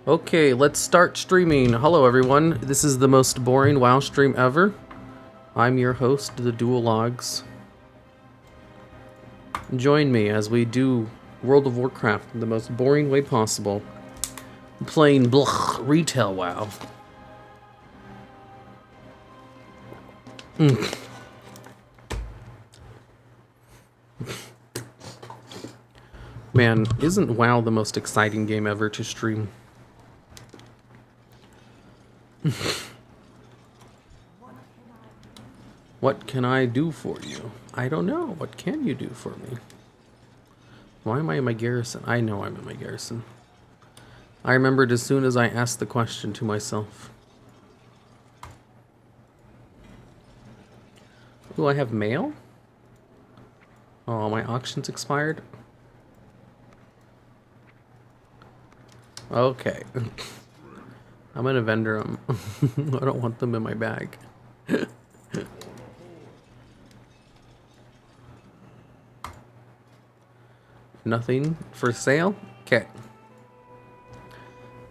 Okay, let's start streaming. Hello everyone, this is the most boring WoW stream ever. I'm your host, the Dual Logs. Join me as we do World of Warcraft in the most boring way possible. I'm playing retail WoW. Man, isn't WoW the most exciting game ever to stream? What can I do for you? I don't know. What can you do for me? Why am I in my garrison? I know I'm in my garrison. I remembered as soon as I asked the question to myself. Ooh, I have mail? Oh, my auction's expired? Okay. I'm gonna vendor them. I don't want them in my bag. Nothing for sale? Okay.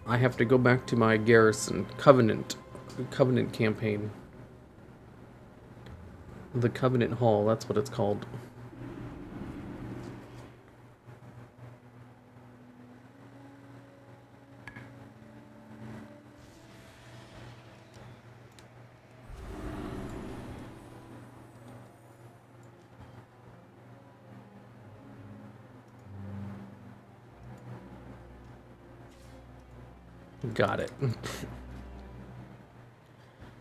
I have to go back to my garrison. Covenant campaign. The Covenant Hall, that's what it's called. Got it.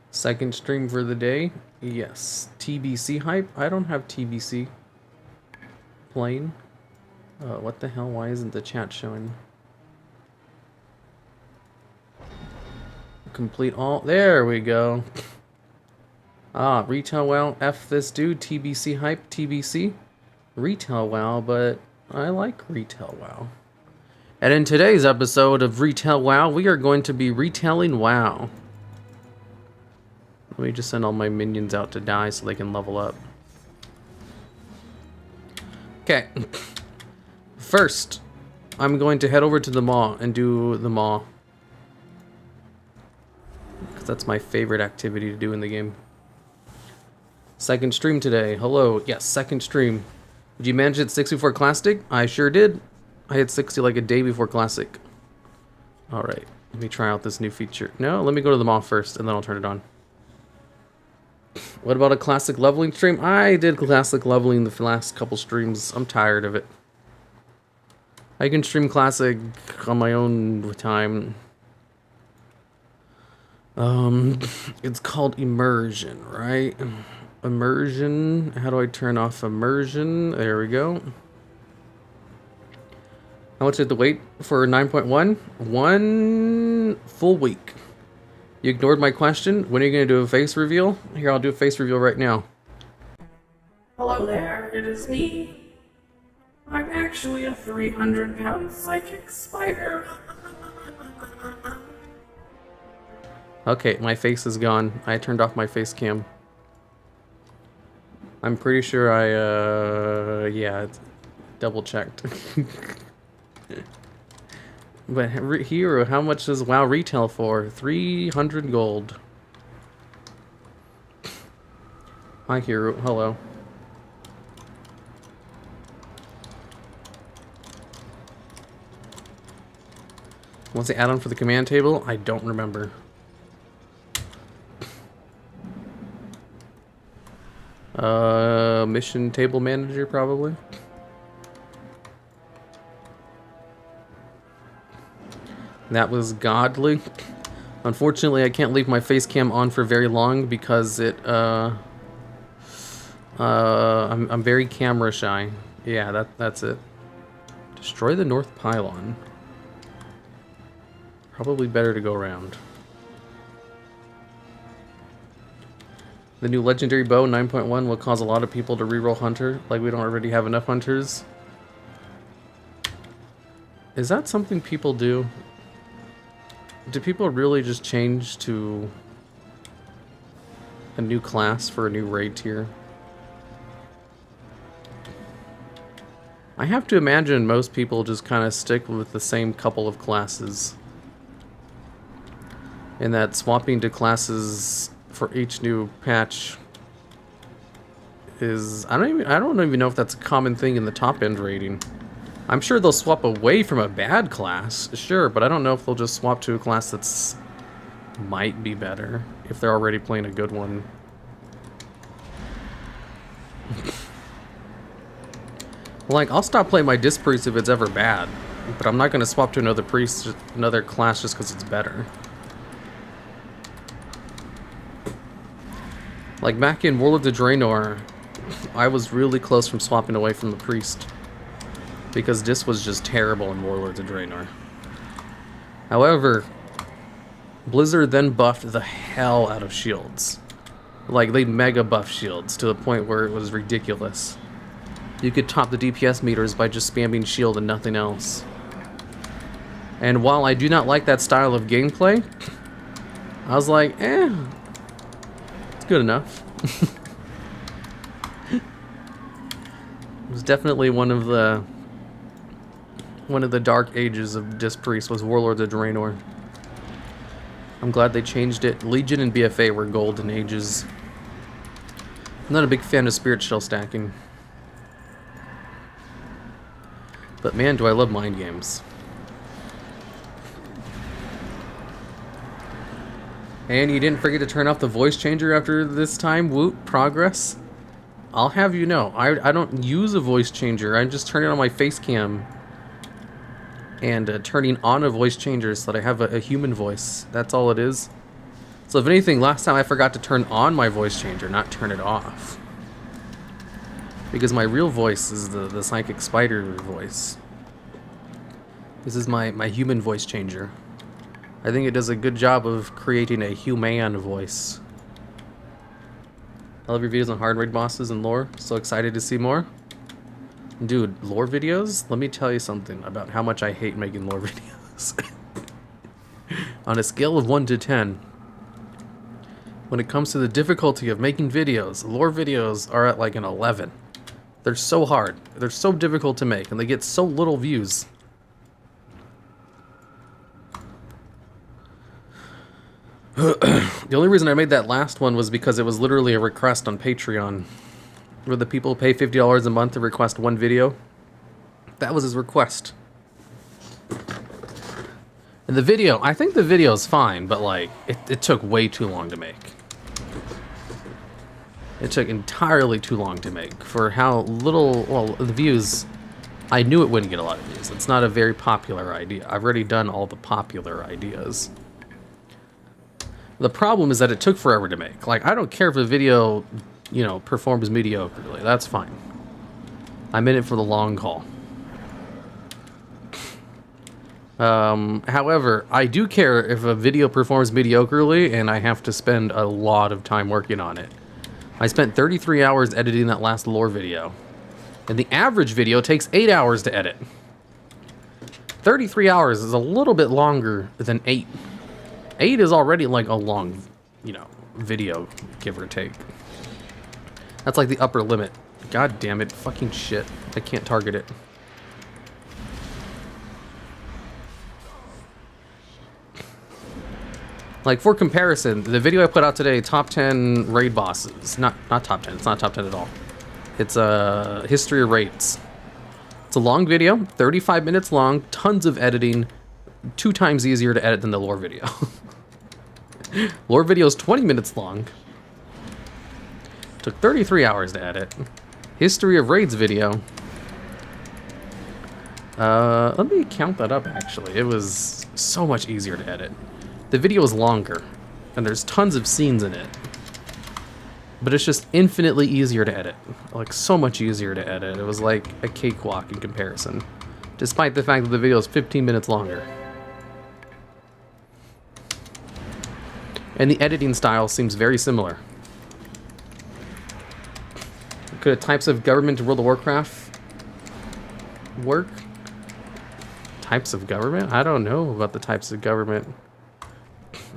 Second stream for the day. Yes. TBC hype. I don't have TBC playing. What the hell? Why isn't the chat showing? Complete all. There we go. Ah, retail WoW. F this dude. TBC hype. TBC. Retail WoW, but I like retail WoW. And in today's episode of Retail WoW, we are going to be retailing WoW. Let me just send all my minions out to die so they can level up. Okay. First, I'm going to head over to the Maw and do the Maw. Because that's my favorite activity to do in the game. Second stream today. Hello. Yes, second stream. Did you manage it 60 before Classic? I sure did. I hit 60 like a day before Classic. Alright, let me try out this new feature. No, let me go to the Maw first, and then I'll turn it on. What about a Classic leveling stream? I did Classic leveling the last couple streams. I'm tired of it. I can stream Classic on my own time. It's called Immersion, right? Immersion. How do I turn off Immersion? There we go. How much did the wait for 9.1? 1 full week. You ignored my question. When are you going to do a face reveal? Here, I'll do a face reveal right now. Hello there, it is me. I'm actually a 300-pound psychic spider. Okay, my face is gone. I turned off my face cam. I'm pretty sure yeah, double checked. But Hero, how much does WoW retail for? 300 gold. Hi Hero, hello. What's the add-on for the command table? I don't remember. Mission table manager probably. That was godly. Unfortunately, I can't leave my face cam on for very long because it, I'm very camera shy. Yeah, that's it. Destroy the North Pylon. Probably better to go around. The new legendary bow 9.1 will cause a lot of people to reroll Hunter, like we don't already have enough Hunters. Is that something people do? Do people really just change to a new class for a new raid tier? I have to imagine most people just kind of stick with the same couple of classes. And that swapping to classes for each new patch is I don't even know if that's a common thing in the top end rating. I'm sure they'll swap away from a bad class, sure, but I don't know if they'll just swap to a class that's might be better if they're already playing a good one. Like, I'll stop playing my disc priest if it's ever bad, but I'm not gonna swap to another priest, another class just because it's better. Like back in Warlords of Draenor, I was really close from swapping away from the priest because disc was just terrible in Warlords of Draenor. However, Blizzard then buffed the hell out of shields. Like, they mega buffed shields to the point where it was ridiculous. You could top the DPS meters by just spamming shield and nothing else. And while I do not like that style of gameplay, I was like, it's good enough. It was definitely one of the dark ages of Disc Priest was Warlords of Draenor. I'm glad they changed it. Legion and BFA were golden ages. I'm not a big fan of Spirit Shell stacking. But man, do I love mind games. And you didn't forget to turn off the voice changer after this time? Woot, progress. I'll have you know, I don't use a voice changer. I just turn it on my face cam. And turning on a voice changer so that I have a human voice. That's all it is. So if anything, last time I forgot to turn on my voice changer, not turn it off. Because my real voice is the psychic spider voice. This is my human voice changer. I think it does a good job of creating a human voice. I love your videos on hard raid bosses and lore. So excited to see more. Dude, lore videos? Let me tell you something about how much I hate making lore videos. On a scale of 1 to 10, when it comes to the difficulty of making videos, lore videos are at like an 11. They're so hard. They're so difficult to make, and they get so little views. The only reason I made that last one was because it was literally a request on Patreon, where the people pay $50 a month to request one video. That was his request. And the video, I think the video is fine, but like, it took way too long to make. It took entirely too long to make for how little, well, the views, I knew it wouldn't get a lot of views. It's not a very popular idea. I've already done all the popular ideas. The problem is that it took forever to make. Like, I don't care if a video, you know, performs mediocrely. That's fine. I'm in it for the long haul. However, I do care if a video performs mediocrely and I have to spend a lot of time working on it. I spent 33 hours editing that last lore video. And the average video takes 8 hours to edit. 33 hours is a little bit longer than 8. 8 is already like a long, you know, video, give or take. That's like the upper limit. God damn it, fucking shit. I can't target it. Like, for comparison, the video I put out today, top 10 raid bosses. Not top 10, it's not top 10 at all. It's a history of raids. It's a long video, 35 minutes long, tons of editing, 2 times easier to edit than the lore video. Lore video is 20 minutes long. Took 33 hours to edit. History of raids video. Let me count that up actually. It was so much easier to edit. The video is longer, and there's tons of scenes in it. But it's just infinitely easier to edit. Like, so much easier to edit. It was like a cakewalk in comparison. Despite the fact that the video is 15 minutes longer. And the editing style seems very similar. Could types of government to World of Warcraft work? Types of government? I don't know about the types of government.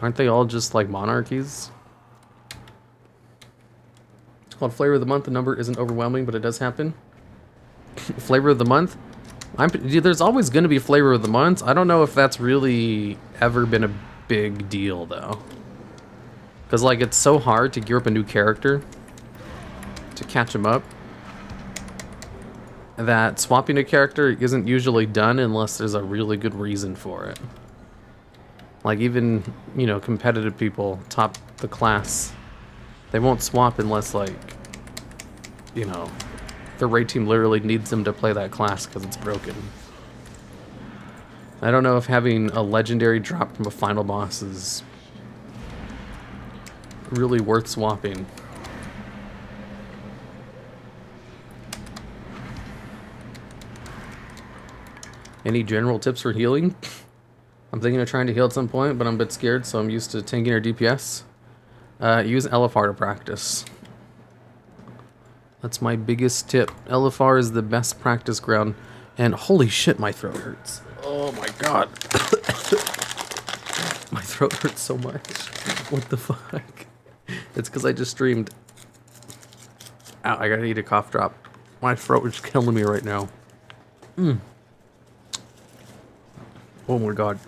Aren't they all just like monarchies? It's called Flavor of the Month. The number isn't overwhelming, but it does happen. Flavor of the Month? Dude, there's always going to be Flavor of the Month. I don't know if that's really ever been a big deal, though. Because, like, it's so hard to gear up a new character to catch him up that swapping a character isn't usually done unless there's a really good reason for it. Like, even, you know, competitive people top the class, they won't swap unless, like, you know, the raid team literally needs them to play that class because it's broken. I don't know if having a legendary drop from a final boss is really worth swapping. Any general tips for healing? I'm thinking of trying to heal at some point, but I'm a bit scared, so I'm used to tanking or DPS. Use LFR to practice. That's my biggest tip. LFR is the best practice ground. And holy shit, my throat hurts. Oh my god. My throat hurts so much. What the fuck? It's because I just streamed. Ow, I gotta eat a cough drop. My throat is killing me right now. Oh my god.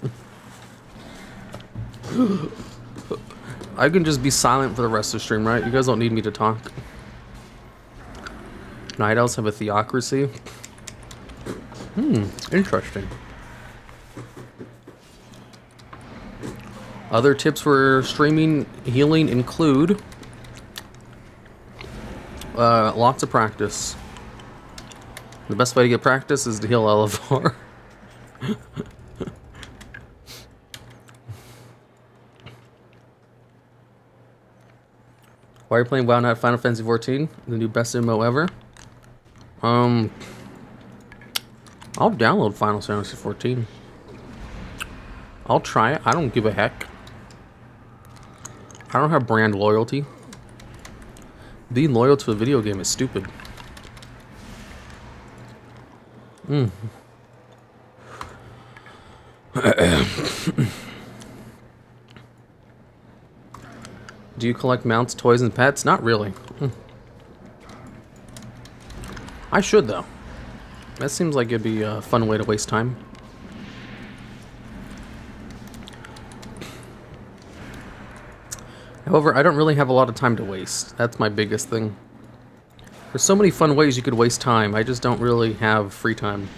I can just be silent for the rest of the stream, right? You guys don't need me to talk. Night Owls have a theocracy. Interesting. Other tips for streaming healing include lots of practice. The best way to get practice is to heal LFR. Why are you playing WoW, not Final Fantasy 14? The new best MMO ever? I'll download Final Fantasy 14. I'll try it. I don't give a heck. I don't have brand loyalty. Being loyal to a video game is stupid. Do you collect mounts, toys, and pets? Not really. I should, though. That seems like it'd be a fun way to waste time. However, I don't really have a lot of time to waste. That's my biggest thing. There's so many fun ways you could waste time. I just don't really have free time.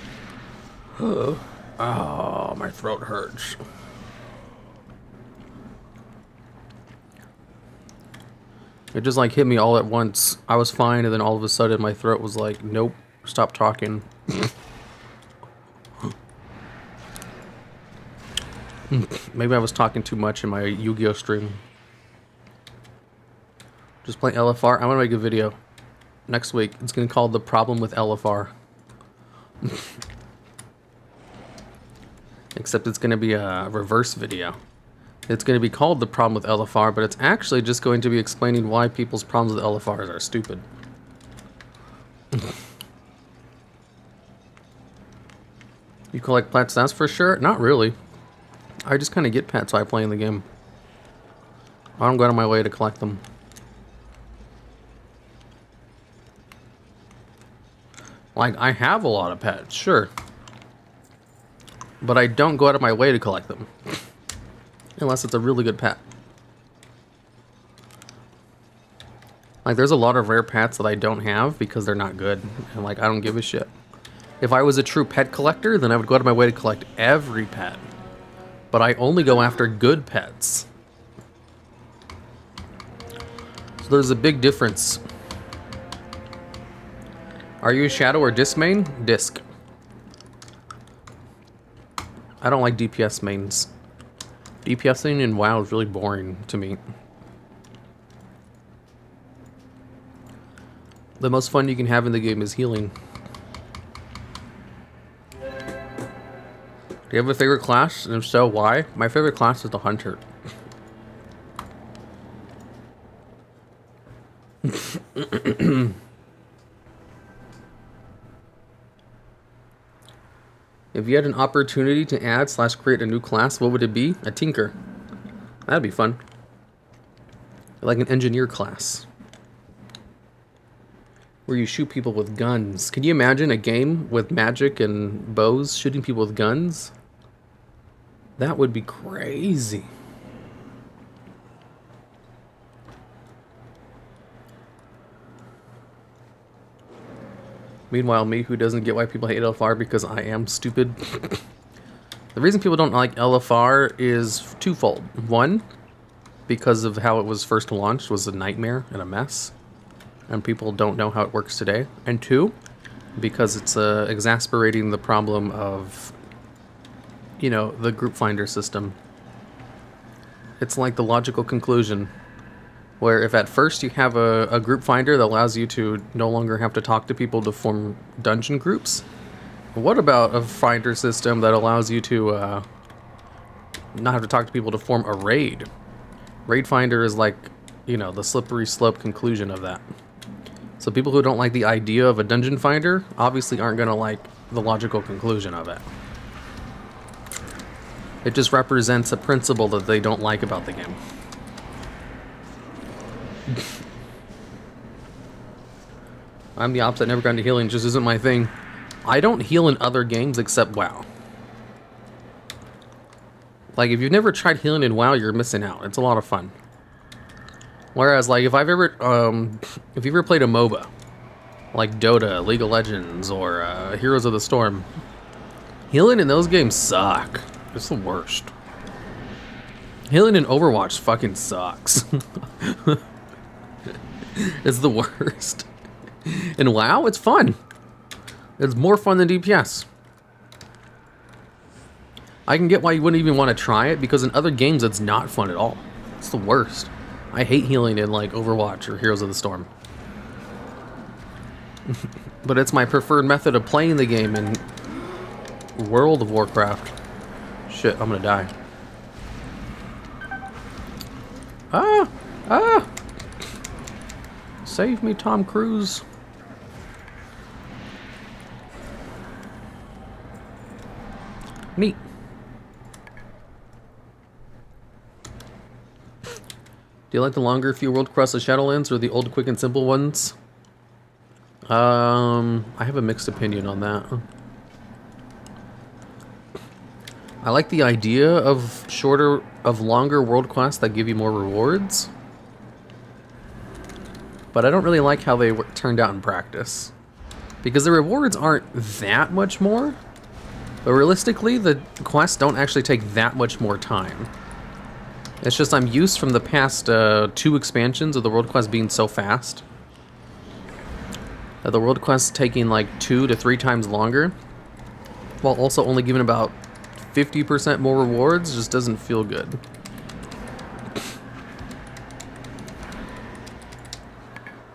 Oh, my throat hurts. It just like hit me all at once. I was fine, and then all of a sudden my throat was like, nope, stop talking. Maybe I was talking too much in my Yu-Gi-Oh stream. Just play LFR. I'm gonna make a video next week. It's gonna be called The Problem with LFR. Except it's gonna be a reverse video. It's going to be called The Problem with LFR, but it's actually just going to be explaining why people's problems with LFRs are stupid. You collect pets, that's for sure? Not really. I just kind of get pets while I play in the game. I don't go out of my way to collect them. Like, I have a lot of pets, sure. But I don't go out of my way to collect them. Unless it's a really good pet. Like, there's a lot of rare pets that I don't have because they're not good. And, like, I don't give a shit. If I was a true pet collector, then I would go out of my way to collect every pet. But I only go after good pets. So there's a big difference. Are you a Shadow or Disc main? Disc. I don't like DPS mains. DPSing in WoW is really boring to me. The most fun you can have in the game is healing. Do you have a favorite class? And if so, why? My favorite class is the Hunter. If you had an opportunity to add / create a new class, what would it be? A tinker. That'd be fun. Like an engineer class. Where you shoot people with guns. Can you imagine a game with magic and bows shooting people with guns? That would be crazy. Meanwhile, me who doesn't get why people hate LFR because I am stupid. The reason people don't like LFR is twofold. One, because of how it was first launched was a nightmare and a mess, and people don't know how it works today. And two, because it's exasperating the problem of, you know, the group finder system. It's like the logical conclusion, where if at first you have a group finder that allows you to no longer have to talk to people to form dungeon groups, what about a finder system that allows you to not have to talk to people to form a raid? Raid finder is like, you know, the slippery slope conclusion of that. So people who don't like the idea of a dungeon finder obviously aren't going to like the logical conclusion of it. It just represents a principle that they don't like about the game. I'm the opposite, never got into healing, just isn't my thing. I don't heal in other games except WoW. Like, if you've never tried healing in WoW, you're missing out. It's a lot of fun. Whereas, like, if you've ever played a MOBA, like Dota, League of Legends, or Heroes of the Storm, healing in those games suck. It's the worst. Healing in Overwatch fucking sucks. It's the worst. In WoW, it's fun. It's more fun than DPS. I can get why you wouldn't even want to try it, because in other games it's not fun at all. It's the worst. I hate healing in like Overwatch or Heroes of the Storm. But it's my preferred method of playing the game in World of Warcraft. Shit, I'm gonna die. Ah! Ah! Save me, Tom Cruise. Neat. Do you like the longer few world across the Shadowlands or the old quick and simple ones? I have a mixed opinion on that. I like the idea of longer world quests that give you more rewards, but I don't really like how they turned out in practice, because the rewards aren't that much more, but realistically the quests don't actually take that much more time. It's just I'm used from the past 2 expansions of the world quest being so fast that the world quests taking like 2 to 3 times longer, while also only giving about 50% more rewards, just doesn't feel good.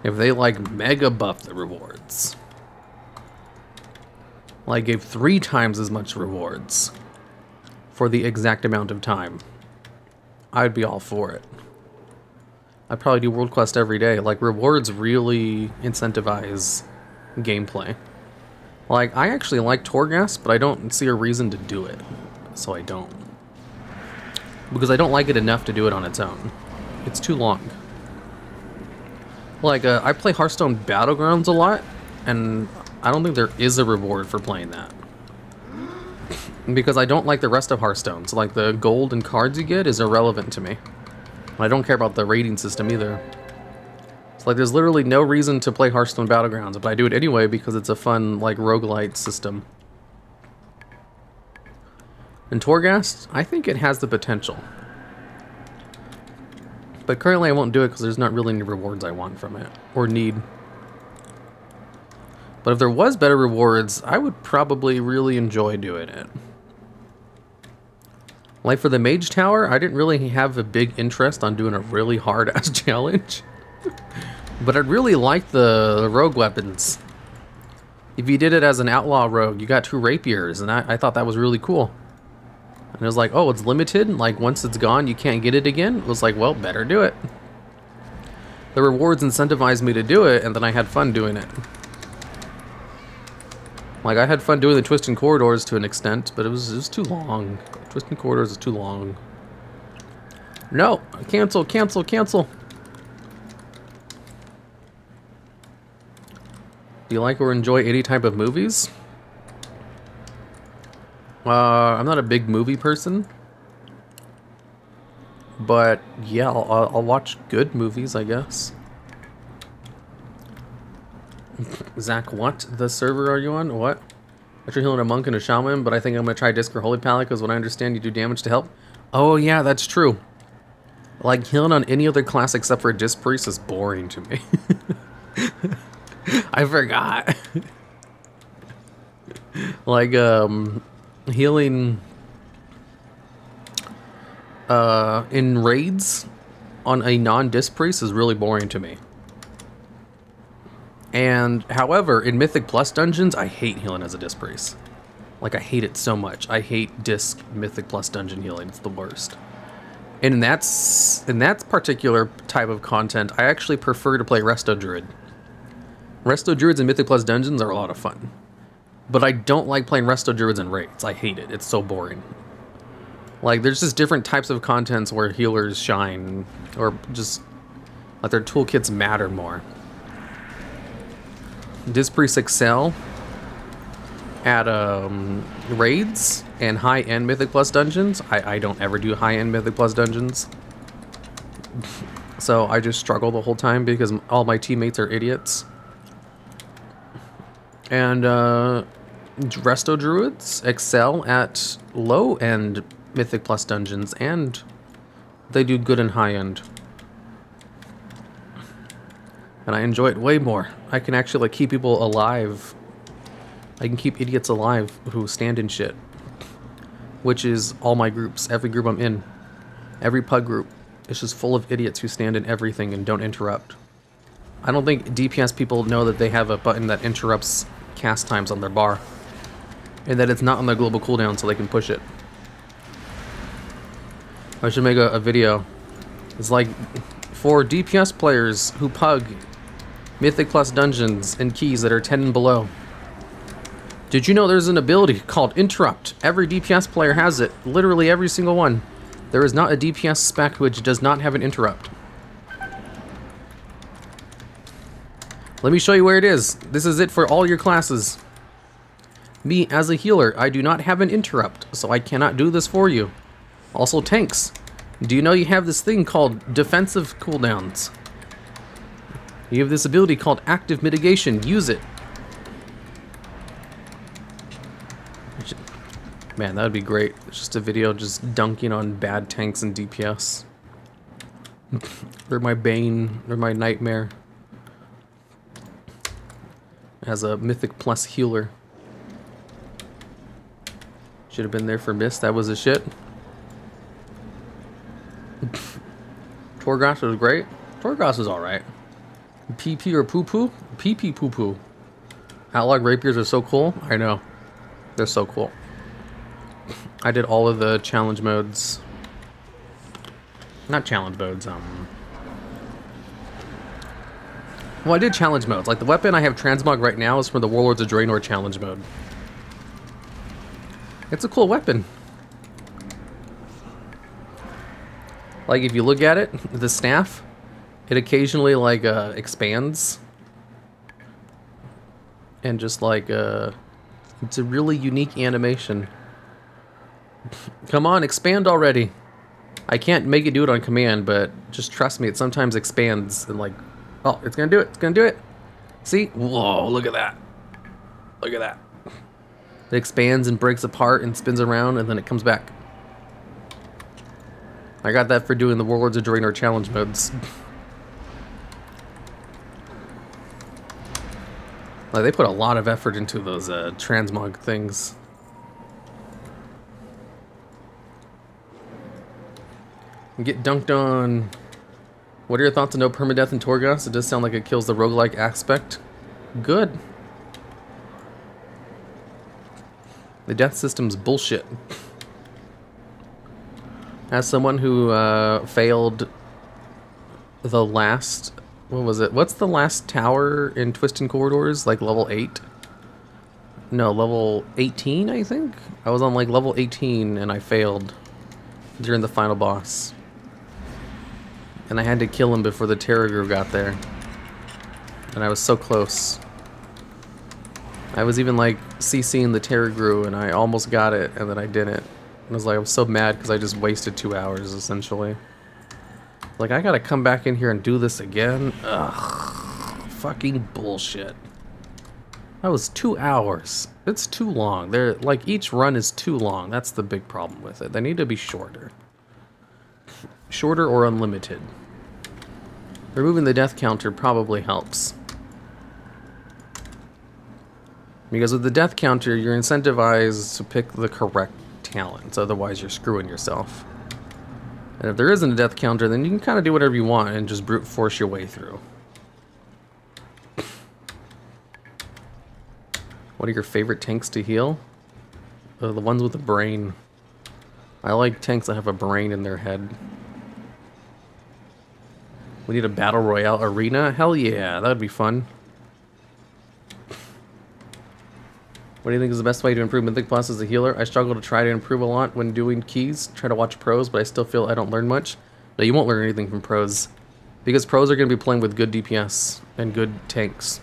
If they like mega buff the rewards, like gave 3 times as much rewards for the exact amount of time, I'd be all for it. I'd probably do world quest every day. Like, rewards really incentivize gameplay. Like, I actually like Torghast, but I don't see a reason to do it. So I don't. Because I don't like it enough to do it on its own. It's too long. Like, I play Hearthstone Battlegrounds a lot, and I don't think there is a reward for playing that. Because I don't like the rest of Hearthstone. So, like, the gold and cards you get is irrelevant to me. And I don't care about the rating system either. It's like, there's literally no reason to play Hearthstone Battlegrounds, but I do it anyway because it's a fun, like, roguelite system. And Torghast, I think it has the potential. But currently I won't do it because there's not really any rewards I want from it, or need. But if there was better rewards, I would probably really enjoy doing it. Like for the Mage Tower, I didn't really have a big interest on doing a really hard-ass challenge. But I'd really like the rogue weapons. If you did it as an outlaw rogue, you got 2 rapiers, and I thought that was really cool. And it was like, oh, it's limited? Like, once it's gone, you can't get it again? It was like, well, better do it. The rewards incentivized me to do it, and then I had fun doing it. Like, I had fun doing the Twisting Corridors to an extent, but it was too long. Twisting Corridors is too long. No! Cancel, cancel, cancel! Do you like or enjoy any type of movies? I'm not a big movie person. But, yeah, I'll watch good movies, I guess. Zach, what? The server are you on? What? I tried healing a monk and a shaman, but I think I'm gonna try disc or holy palette because what I understand you do damage to help. Oh yeah, that's true. Like healing on any other class except for a disc priest is boring to me. I forgot. Like healing in raids on a non-disc priest is really boring to me. And however, in Mythic Plus dungeons, I hate healing as a disc priest. Like I hate it so much. I hate disc Mythic Plus dungeon healing. It's the worst. And in that particular type of content, I actually prefer to play Resto Druid. Resto Druids in Mythic Plus dungeons are a lot of fun. But I don't like playing Resto Druids in raids. I hate it. It's so boring. Like, there's just different types of contents where healers shine, or just, like, their toolkits matter more. Disc priests excel at raids and high-end Mythic Plus dungeons. I don't ever do high-end Mythic Plus dungeons. So I just struggle the whole time because all my teammates are idiots. And Resto Druids excel at low-end Mythic Plus dungeons, and they do good in high-end. And I enjoy it way more. I can actually like keep people alive. I can keep idiots alive who stand in shit. Which is all my groups, every group I'm in. Every pug group is just full of idiots who stand in everything and don't interrupt. I don't think DPS people know that they have a button that interrupts cast times on their bar. And that it's not on their global cooldown so they can push it. I should make a video. It's like, for DPS players who pug Mythic Plus dungeons and keys that are 10 and below. Did you know there's an ability called Interrupt? Every DPS player has it. Literally every single one. There is not a DPS spec which does not have an interrupt. Let me show you where it is. This is it for all your classes. Me, as a healer, I do not have an interrupt, so I cannot do this for you. Also, tanks. Do you know you have this thing called defensive cooldowns? You have this ability called active mitigation. Use it. Man, that would be great. It's just a video just dunking on bad tanks and DPS. They're my bane. They're my nightmare. As a Mythic Plus healer. Should have been there for Mist. That was a shit. Torghast was great. Torghast was alright. PP or poo poo? PP poo poo. Outlog rapiers are so cool. I know. They're so cool. I did all of the challenge modes. Not challenge modes, well, I did challenge modes. Like the weapon I have transmog right now is from the Warlords of Draenor challenge mode. It's a cool weapon. Like if you look at it, the staff, it occasionally like expands. And just like it's a really unique animation. Come on, expand already. I can't make it do it on command, but just trust me, it sometimes expands and like, oh, it's gonna do it, it's gonna do it. See? Whoa, look at that. Look at that. It expands and breaks apart and spins around and then it comes back. I got that for doing the Warlords of Draenor challenge modes. Like, they put a lot of effort into those transmog things. Get dunked on. What are your thoughts on no permadeath in Torghast? It does sound like it kills the roguelike aspect. Good. The death system's bullshit. As someone who failed the last... What was it? What's the last tower in Twisting Corridors? Like level 8? No, level 18, I think? I was on like level 18 and I failed during the final boss. And I had to kill him before the Terragru got there. And I was so close. I was even like CCing the Terragru and I almost got it and then I didn't. I was like, I was so mad because I just wasted 2 hours essentially. Like, I gotta come back in here and do this again? Ugh. Fucking bullshit. That was 2 hours. It's too long. They're like each run is too long. That's the big problem with it. They need to be shorter. Shorter or unlimited. Removing the death counter probably helps. Because with the death counter, you're incentivized to pick the correct talents, otherwise you're screwing yourself. And if there isn't a death counter, then you can kind of do whatever you want and just brute force your way through. What are your favorite tanks to heal? The ones with a brain. I like tanks that have a brain in their head. We need a battle royale arena? Hell yeah, that would be fun. What do you think is the best way to improve Mythic Plus as a healer? I struggle to try to improve a lot when doing keys. Try to watch pros, but I still feel I don't learn much. No, you won't learn anything from pros. Because pros are going to be playing with good DPS and good tanks.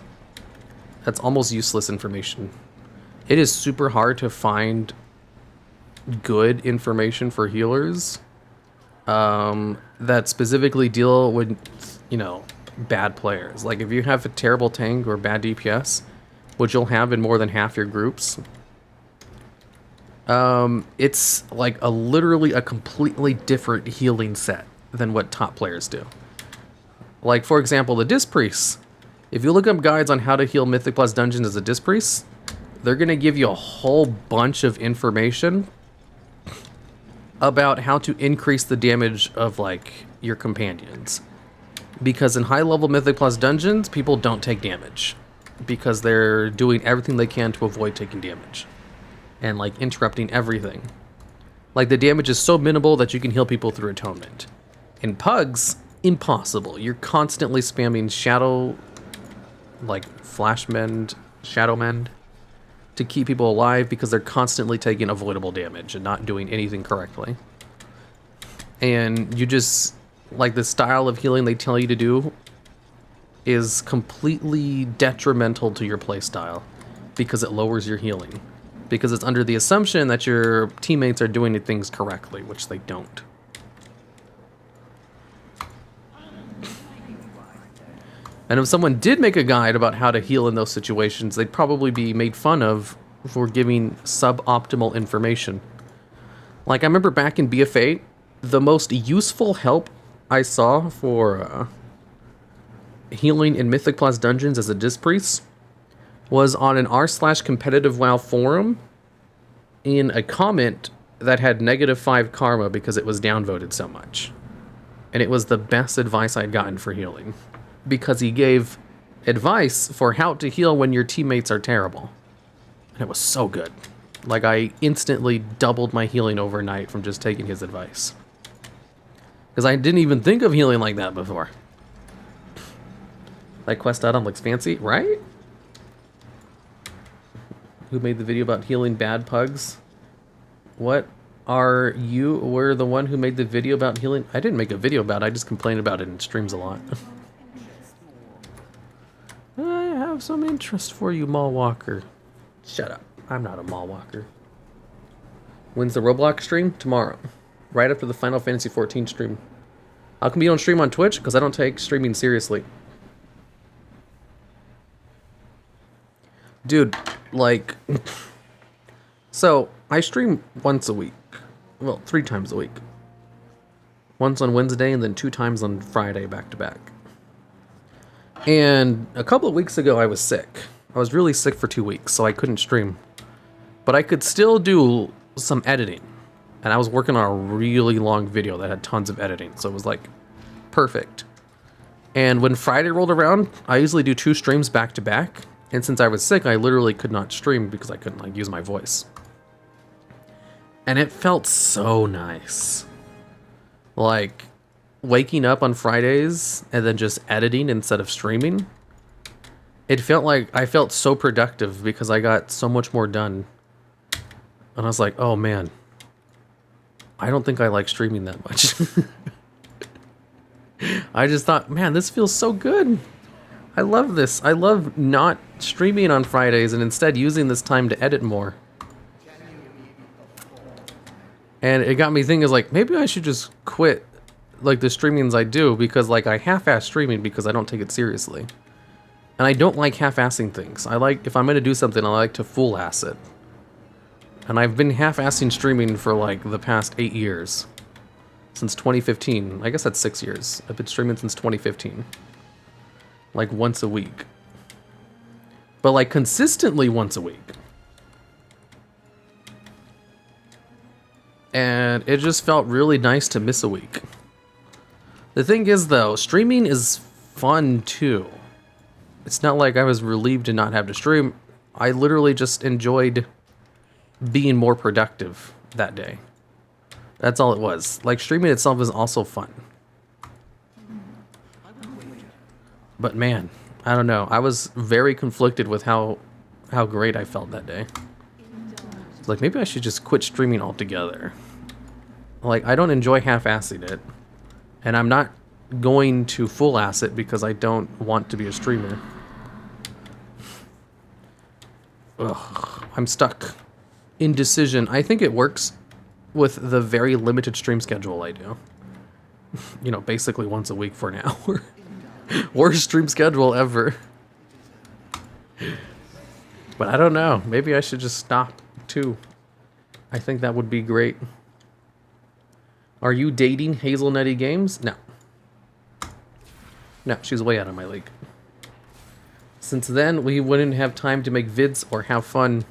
That's almost useless information. It is super hard to find good information for healers that specifically deal with, you know, bad players. Like if you have a terrible tank or bad DPS, which you'll have in more than half your groups, it's like literally a completely different healing set than what top players do. Like for example, the Disc Priests. If you look up guides on how to heal Mythic Plus dungeons as a Disc Priest, they're going to give you a whole bunch of information about how to increase the damage of like your companions. Because in high level Mythic Plus dungeons, people don't take damage. Because they're doing everything they can to avoid taking damage. And like interrupting everything. Like the damage is so minimal that you can heal people through atonement. In Pugs, impossible. You're constantly spamming shadow, like flash mend, shadow mend, to keep people alive because they're constantly taking avoidable damage and not doing anything correctly. And you just, like the style of healing they tell you to do is completely detrimental to your playstyle because it lowers your healing. Because it's under the assumption that your teammates are doing things correctly, which they don't. And if someone did make a guide about how to heal in those situations, they'd probably be made fun of for giving suboptimal information. Like, I remember back in BF8, the most useful help I saw for healing in Mythic Plus dungeons as a Disc Priest was on an r/competitive WoW forum in a comment that had -5 karma because it was downvoted so much. And it was the best advice I'd gotten for healing. Because he gave advice for how to heal when your teammates are terrible. And it was so good. Like, I instantly doubled my healing overnight from just taking his advice. Because I didn't even think of healing like that before. That quest add-on looks fancy, right? Who made the video about healing bad pugs? What are you? Were the one who made the video about healing? I didn't make a video about it, I just complained about it in streams a lot. I have some interest for you, Mall Walker. Shut up. I'm not a Mall Walker. When's the Roblox stream? Tomorrow. Right after the Final Fantasy XIV stream. How come you don't stream on Twitch? Because I don't take streaming seriously. Dude, like... So, I stream once a week. Well, 3 times a week. Once on Wednesday and then 2 times on Friday back to back. And a couple of weeks ago, I was sick. I was really sick for 2 weeks, so I couldn't stream. But I could still do some editing. And I was working on a really long video that had tons of editing, so it was like perfect. And when Friday rolled around, I usually do 2 streams back to back. And since I was sick, I literally could not stream because I couldn't like use my voice. And it felt so nice. Like, waking up on Fridays and then just editing instead of streaming. It felt like I felt so productive because I got so much more done. And I was like, oh man, I don't think I like streaming that much. I just thought, man, this feels so good. I love this. I love not streaming on Fridays and instead using this time to edit more. And it got me thinking, like, maybe I should just quit like the streamings I do because like I half-ass streaming because I don't take it seriously. And I don't like half-assing things. I like, if I'm gonna do something, I like to full-ass it. And I've been half-assing streaming for like the past 8 years. Since 2015. I guess that's 6 years. I've been streaming since 2015. Like once a week. But like consistently once a week. And it just felt really nice to miss a week. The thing is though, streaming is fun too. It's not like I was relieved to not have to stream. I literally just enjoyed being more productive that day. That's all it was. Like, streaming itself is also fun. But man, I don't know. I was very conflicted with how great I felt that day. Like, maybe I should just quit streaming altogether. Like, I don't enjoy half-assing it. And I'm not going to full-ass it because I don't want to be a streamer. Ugh, I'm stuck. Indecision. I think it works with the very limited stream schedule I do. You know, basically once a week for an hour. Worst stream schedule ever. But I don't know. Maybe I should just stop too. I think that would be great. Are you dating Hazelnutty Games? No. No, she's way out of my league. Since then, we wouldn't have time to make vids or have fun.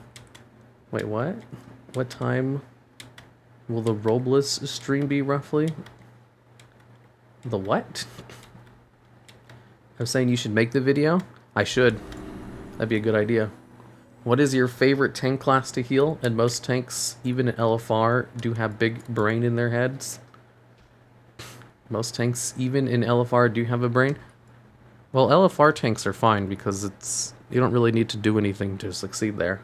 Wait, what? What time will the Robles stream be roughly? The what? I'm saying you should make the video? I should. That'd be a good idea. What is your favorite tank class to heal? And most tanks, even in LFR, do have big brain in their heads. Most tanks, even in LFR, do have a brain. Well, LFR tanks are fine because you don't really need to do anything to succeed there.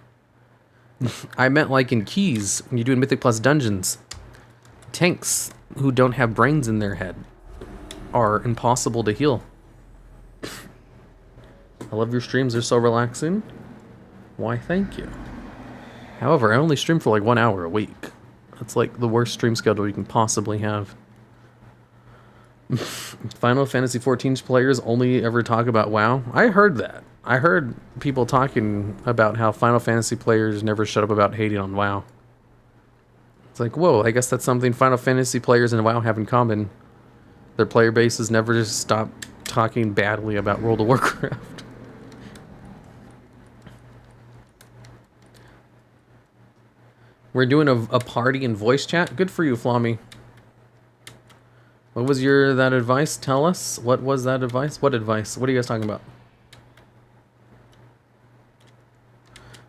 I meant like in keys, when you're doing Mythic Plus dungeons, tanks who don't have brains in their head are impossible to heal. I love your streams, they're so relaxing. Why, thank you. However, I only stream for like 1 hour a week. That's like the worst stream schedule you can possibly have. Final Fantasy XIV's players only ever talk about WoW. I heard that. I heard people talking about how Final Fantasy players never shut up about hating on WoW. It's like, whoa, I guess that's something Final Fantasy players and WoW have in common. Their player bases never just stop talking badly about World of Warcraft. We're doing a party in voice chat. Good for you, Flommy. What was that advice? Tell us. What was that advice? What advice? What are you guys talking about?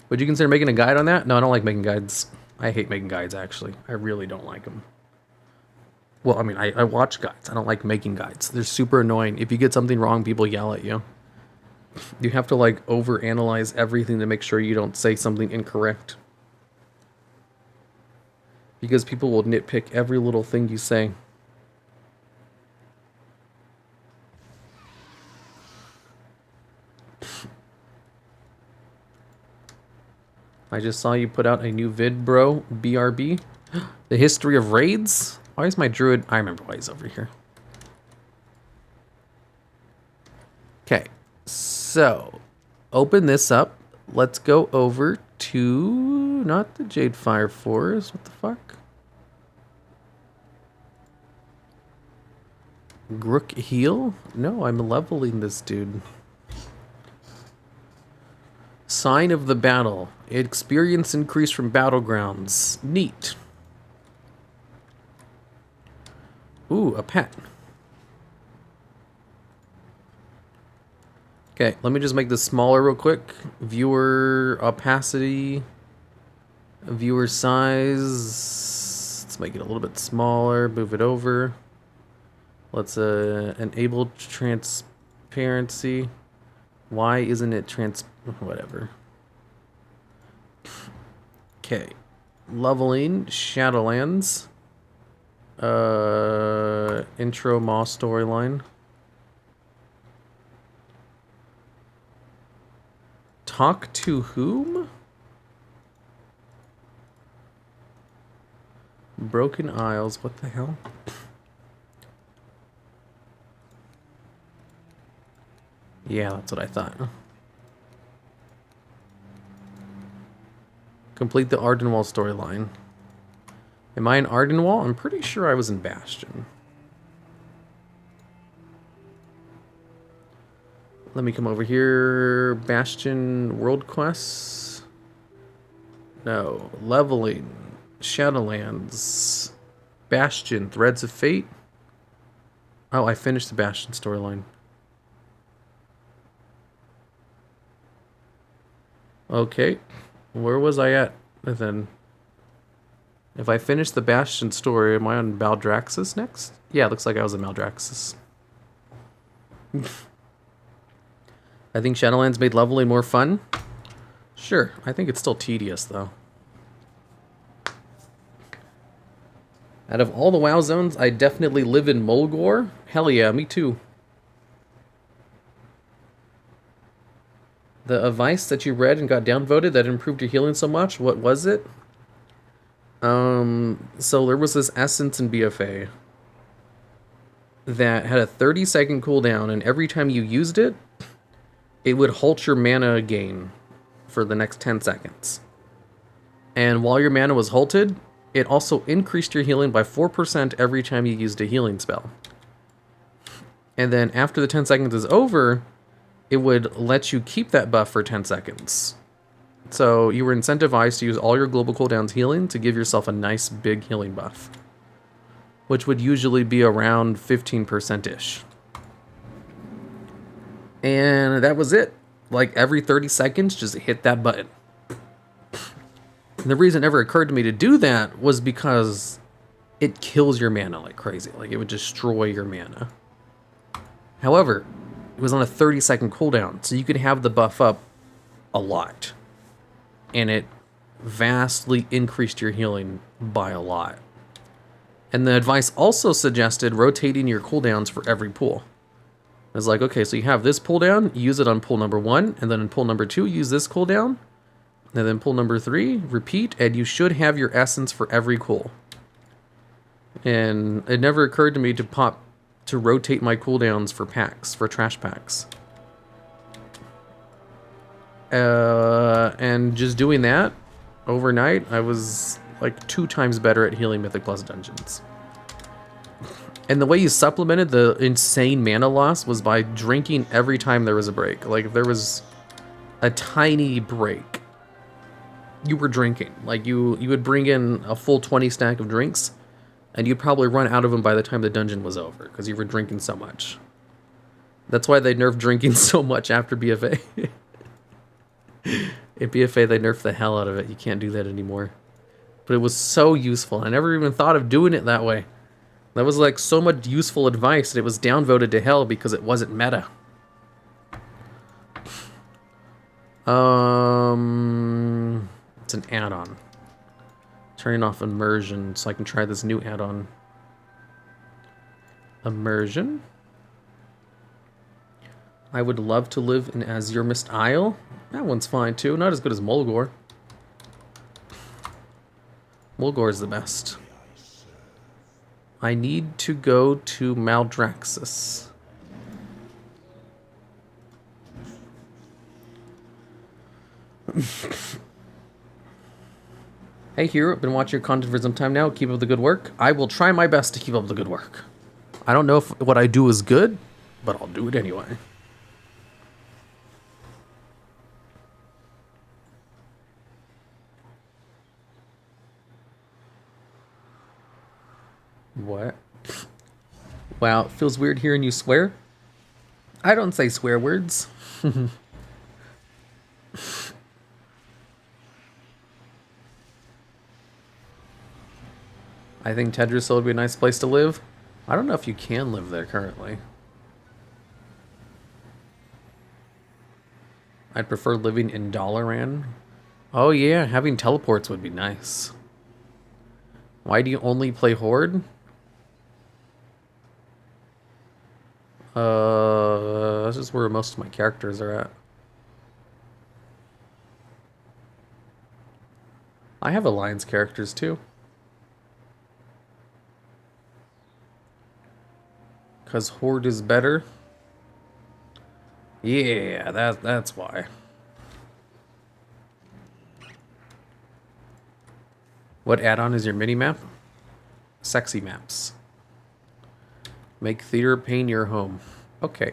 Would you consider making a guide on that? No, I don't like making guides. I hate making guides, actually. I really don't like them. Well, I mean, I watch guides. I don't like making guides. They're super annoying. If you get something wrong, people yell at you. You have to, like, overanalyze everything to make sure you don't say something incorrect. Because people will nitpick every little thing you say. I just saw you put out a new vid, bro. BRB. The history of raids? Why is my druid... I remember why he's over here. Okay. So, open this up. Let's go over to... Not the Jade Fire Forest. What the fuck? Grook heal? No, I'm leveling this dude. Sign of the battle. Experience increase from battlegrounds. Neat. Ooh, a pet. Okay, let me just make this smaller real quick. Viewer opacity. Viewer size. Let's make it a little bit smaller. Move it over. Let's enable transparency. Why isn't it whatever. Okay. Leveling. Shadowlands. Intro Maw storyline. Talk to whom? Broken Isles. What the hell? Yeah, that's what I thought. Complete the Ardenwall storyline. Am I in Ardenwall? I'm pretty sure I was in Bastion. Let me come over here. Bastion World Quests. No. Leveling. Shadowlands. Bastion. Threads of Fate. Oh, I finished the Bastion storyline. Okay. Where was I at then? If I finish the Bastion story, am I on Maldraxxus next? Yeah, it looks like I was in Maldraxxus. I think Shadowlands made leveling more fun. Sure, I think it's still tedious though. Out of all the WoW zones, I definitely live in Mulgore. Hell yeah, me too. The advice that you read and got downvoted that improved your healing so much, what was it? So there was this essence in BFA that had a 30-second cooldown, and every time you used it, it would halt your mana gain for the next 10 seconds. And while your mana was halted, it also increased your healing by 4% every time you used a healing spell. And then after the 10 seconds is over, it would let you keep that buff for 10 seconds. So you were incentivized to use all your global cooldowns healing to give yourself a nice big healing buff, which would usually be around 15%-ish. And that was it. Like every 30 seconds, just hit that button. And the reason it never occurred to me to do that was because it kills your mana like crazy. Like it would destroy your mana. However, it was on a 30-second cooldown, so you could have the buff up a lot. And it vastly increased your healing by a lot. And the advice also suggested rotating your cooldowns for every pool. It's like, okay, so you have this cooldown, use it on pool number 1, and then in pool number 2, use this cooldown, and then pool number 3, repeat, and you should have your essence for every cool. And it never occurred to me to rotate my cooldowns for packs, for trash packs. And just doing that overnight, I was like 2 times better at healing Mythic Plus dungeons. And the way you supplemented the insane mana loss was by drinking every time there was a break. Like if there was a tiny break, you were drinking. Like you would bring in a full 20 stack of drinks, and you'd probably run out of them by the time the dungeon was over because you were drinking so much. That's why they nerfed drinking so much after BFA. In BFA, they nerfed the hell out of it. You can't do that anymore. But it was so useful. I never even thought of doing it that way. That was like so much useful advice, and it was downvoted to hell because it wasn't meta. It's an add-on. Turning off immersion so I can try this new add-on. Immersion. I would love to live in Azure Mist Isle. That one's fine too. Not as good as Mulgore. Mulgore is the best. I need to go to Maldraxxus. Hey Hero, been watching your content for some time now. Keep up the good work. I will try my best to keep up the good work. I don't know if what I do is good, but I'll do it anyway. What? Wow, it feels weird hearing you swear. I don't say swear words. I think Tedrusel would be a nice place to live. I don't know if you can live there currently. I'd prefer living in Dalaran. Oh yeah, having teleports would be nice. Why do you only play Horde? That's just where most of my characters are at. I have Alliance characters too. Because Horde is better? Yeah, that's why. What add-on is your mini-map? Sexy maps. Make theater pain your home. Okay.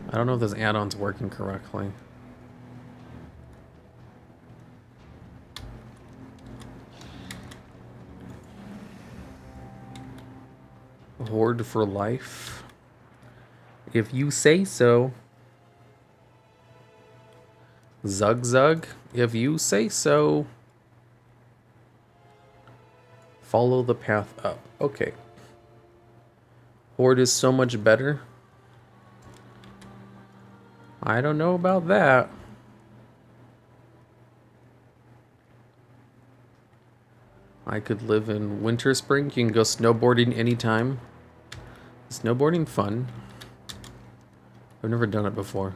I don't know if this add-on's working correctly. Horde for life. If you say so. Zug Zug. If you say so. Follow the path up. Okay. Horde is so much better. I don't know about that. I could live in Winter Spring. You can go snowboarding anytime. Snowboarding fun. I've never done it before.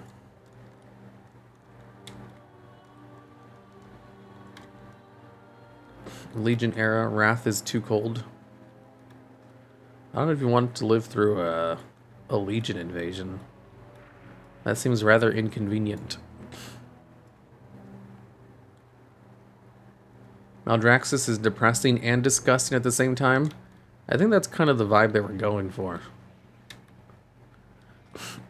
Legion era. Wrath is too cold. I don't know if you want to live through a Legion invasion. That seems rather inconvenient. Maldraxxus is depressing and disgusting at the same time. I think that's kind of the vibe they were going for.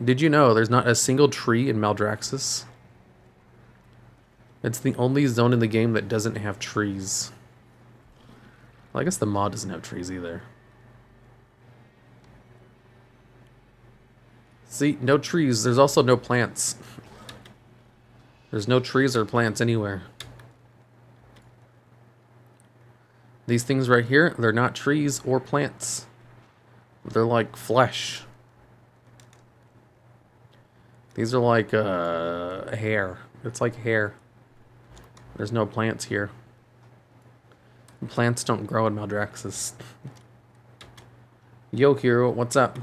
Did you know there's not a single tree in Maldraxxus? It's the only zone in the game that doesn't have trees. Well, I guess the mod doesn't have trees either. See, no trees. There's also no plants. There's no trees or plants anywhere. These things right here, they're not trees or plants. They're like flesh. These are like hair. It's like hair. There's no plants here. Plants don't grow in Maldraxxus. Yo, Hero, what's up?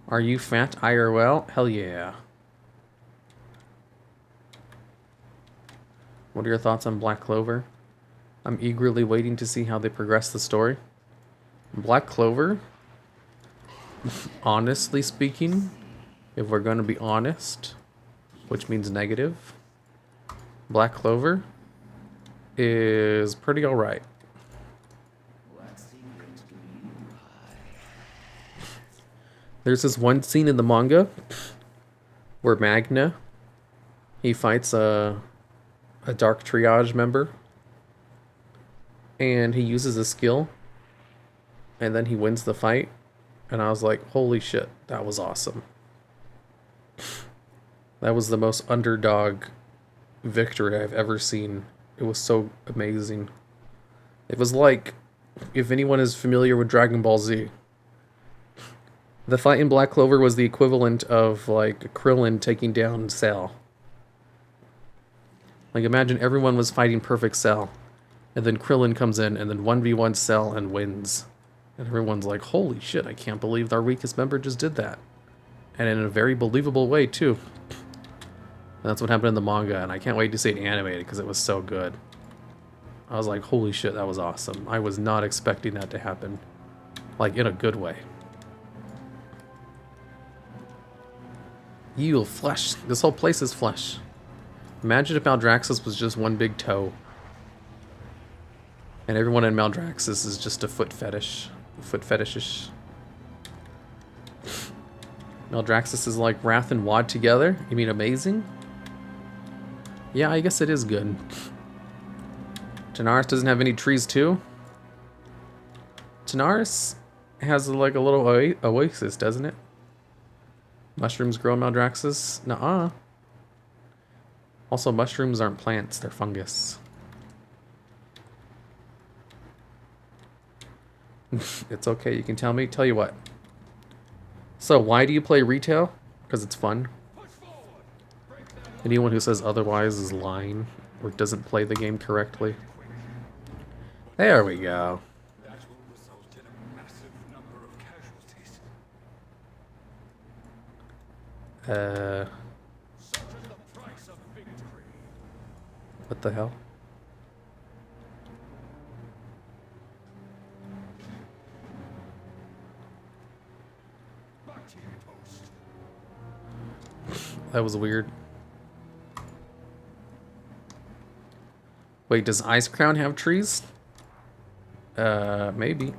Are you fat IRL? Hell yeah. What are your thoughts on Black Clover? I'm eagerly waiting to see how they progress the story. Black Clover, honestly speaking, if we're going to be honest, which means negative, Black Clover is pretty alright. There's this one scene in the manga where Magna, he fights a Dark Triage member, and he uses a skill, and then he wins the fight, and I was like, holy shit, that was awesome. That was the most underdog victory I've ever seen. It was so amazing. It was like, if anyone is familiar with Dragon Ball Z, the fight in Black Clover was the equivalent of like Krillin taking down Cell. Like imagine everyone was fighting Perfect Cell, and then Krillin comes in and then 1v1 Cell and wins. And everyone's like, holy shit, I can't believe our weakest member just did that. And in a very believable way too. And that's what happened in the manga, and I can't wait to see it animated because it was so good. I was like, holy shit, that was awesome. I was not expecting that to happen. Like, in a good way. You'll flesh. This whole place is flesh. Imagine if Maldraxxus was just one big toe. And everyone in Maldraxxus is just a foot fetish. Foot fetishish. Maldraxxus is like Wrath and Wad together? You mean amazing? Yeah, I guess it is good. Tanaris doesn't have any trees too? Tanaris has like a little oasis, doesn't it? Mushrooms grow in Maldraxxus? Nuh-uh. Also, mushrooms aren't plants, they're fungus. It's okay, you can tell me. Tell you what. So, why do you play retail? Because it's fun. Anyone who says otherwise is lying or doesn't play the game correctly. There we go. What the hell? That was weird. Wait, does Ice Crown have trees? Maybe.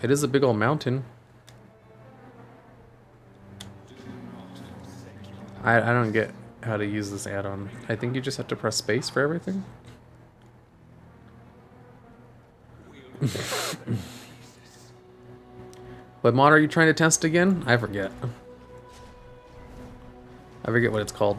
It is a big old mountain. I don't get how to use this add-on. I think you just have to press space for everything. What mod are you trying to test again? I forget. I forget what it's called.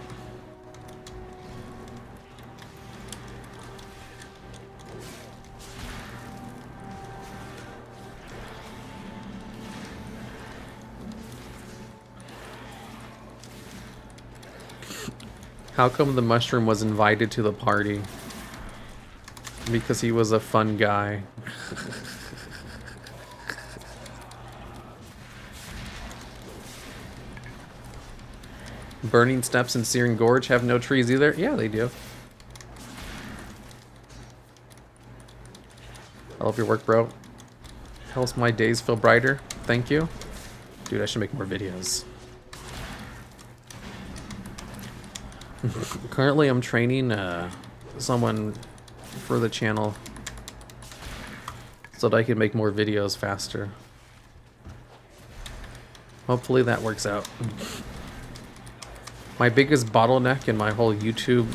How come the mushroom was invited to the party? Because he was a fun guy. Burning Steps and Searing Gorge have no trees either? Yeah, they do. I love your work, bro. Helps my days feel brighter. Thank you. Dude, I should make more videos. Currently, I'm training someone for the channel so that I can make more videos faster. Hopefully that works out. My biggest bottleneck in my whole YouTube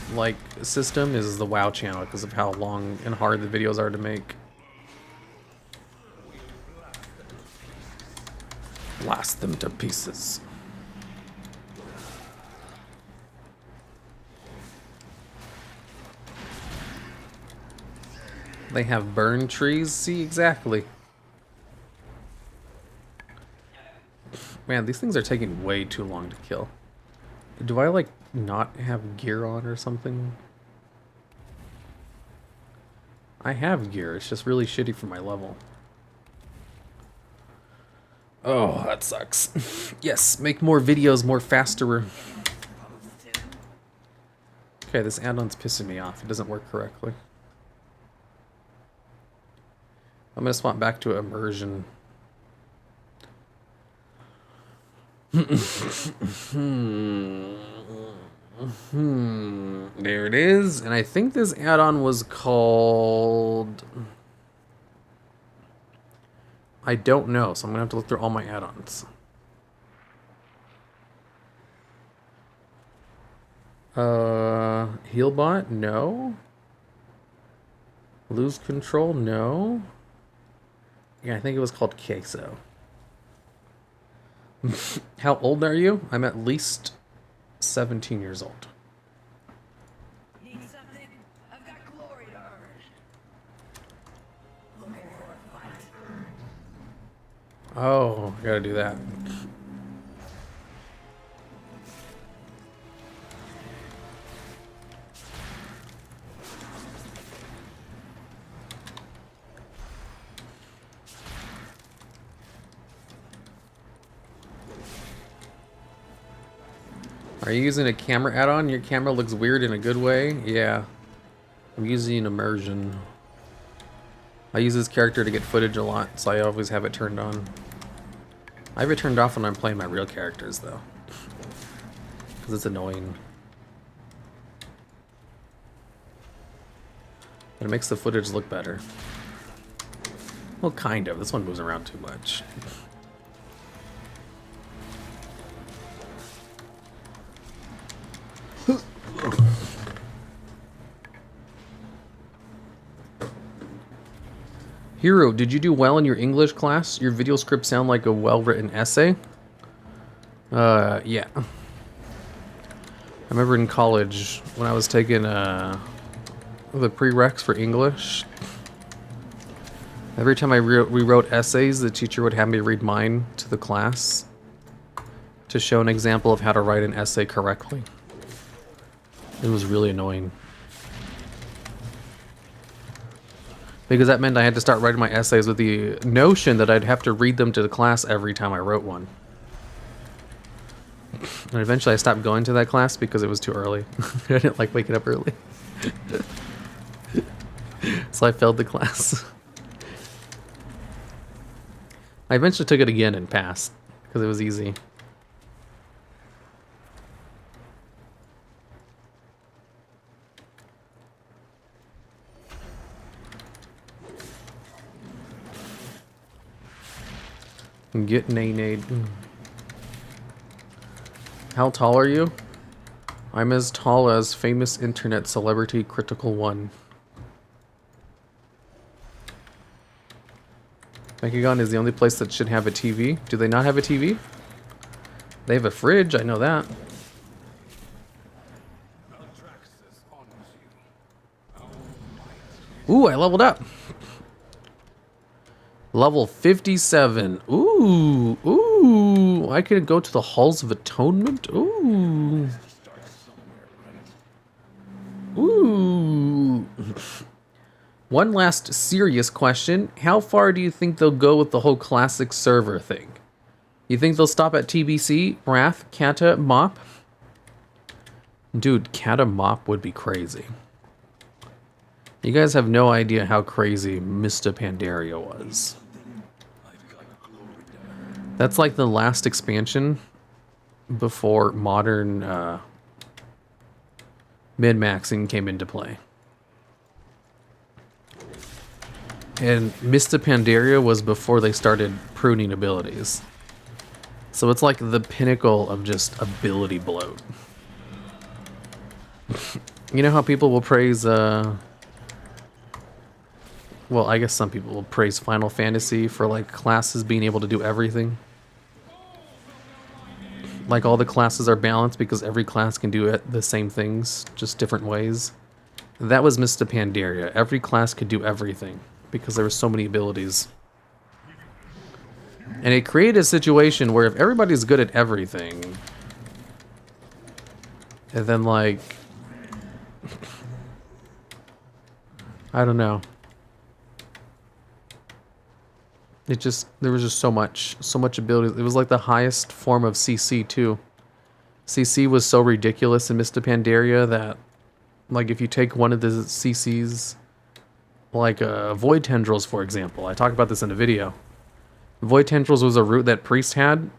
system is the WoW channel because of how long and hard the videos are to make. Blast them to pieces. They have burned trees? See, exactly. Man, these things are taking way too long to kill. Do I, not have gear on or something? I have gear, it's just really shitty for my level. Oh, that sucks. Yes, make more videos more faster. Okay, this add-on's pissing me off. It doesn't work correctly. I'm gonna swap back to immersion. There it is. And I think this add-on was called... I don't know, so I'm gonna have to look through all my add-ons. Healbot? No. Lose control? No. Yeah, I think it was called Queso. How old are you? I'm at least 17 years old. Need something? I've got glory to earn. Looking for a fight. Oh, I gotta do that. Are you using a camera add-on? Your camera looks weird in a good way? Yeah. I'm using immersion. I use this character to get footage a lot, so I always have it turned on. I have it turned off when I'm playing my real characters, though. Because it's annoying. But it makes the footage look better. Well, kind of. This one moves around too much. Hero, did you do well in your English class? Your video scripts sound like a well-written essay. Yeah. I remember in college when I was taking the prereqs for English. Every time I rewrote essays, the teacher would have me read mine to the class to show an example of how to write an essay correctly. It was really annoying. Because that meant I had to start writing my essays with the notion that I'd have to read them to the class every time I wrote one. And eventually I stopped going to that class because it was too early. I didn't like waking up early. So I failed the class. I eventually took it again and passed because it was easy. Get nay-nayed. How tall are you? I'm as tall as famous internet celebrity Critical One. Mechagon is the only place that should have a TV. Do they not have a TV? They have a fridge, I know that. Ooh, I leveled up. Level 57. Ooh, ooh. I could go to the Halls of Atonement. Ooh. Ooh. One last serious question. How far do you think they'll go with the whole classic server thing? You think they'll stop at TBC, Wrath, Kata, Mop? Dude, Kata Mop would be crazy. You guys have no idea how crazy Mr. Pandaria was. That's like the last expansion before modern min-maxing came into play. And Mr. Pandaria was before they started pruning abilities. So it's like the pinnacle of just ability bloat. You know how people will praise well, I guess some people will praise Final Fantasy for like classes being able to do everything. Like all the classes are balanced because every class can do the same things, just different ways. That was Mr. Pandaria. Every class could do everything because there were so many abilities. And it created a situation where if everybody's good at everything, and then like, I don't know. It just, there was just so much ability. It was like the highest form of CC too. CC was so ridiculous in Mr. Pandaria that, like, if you take one of the CCs, like Void Tendrils, for example. I talked about this in a video. Void Tendrils was a root that Priest had,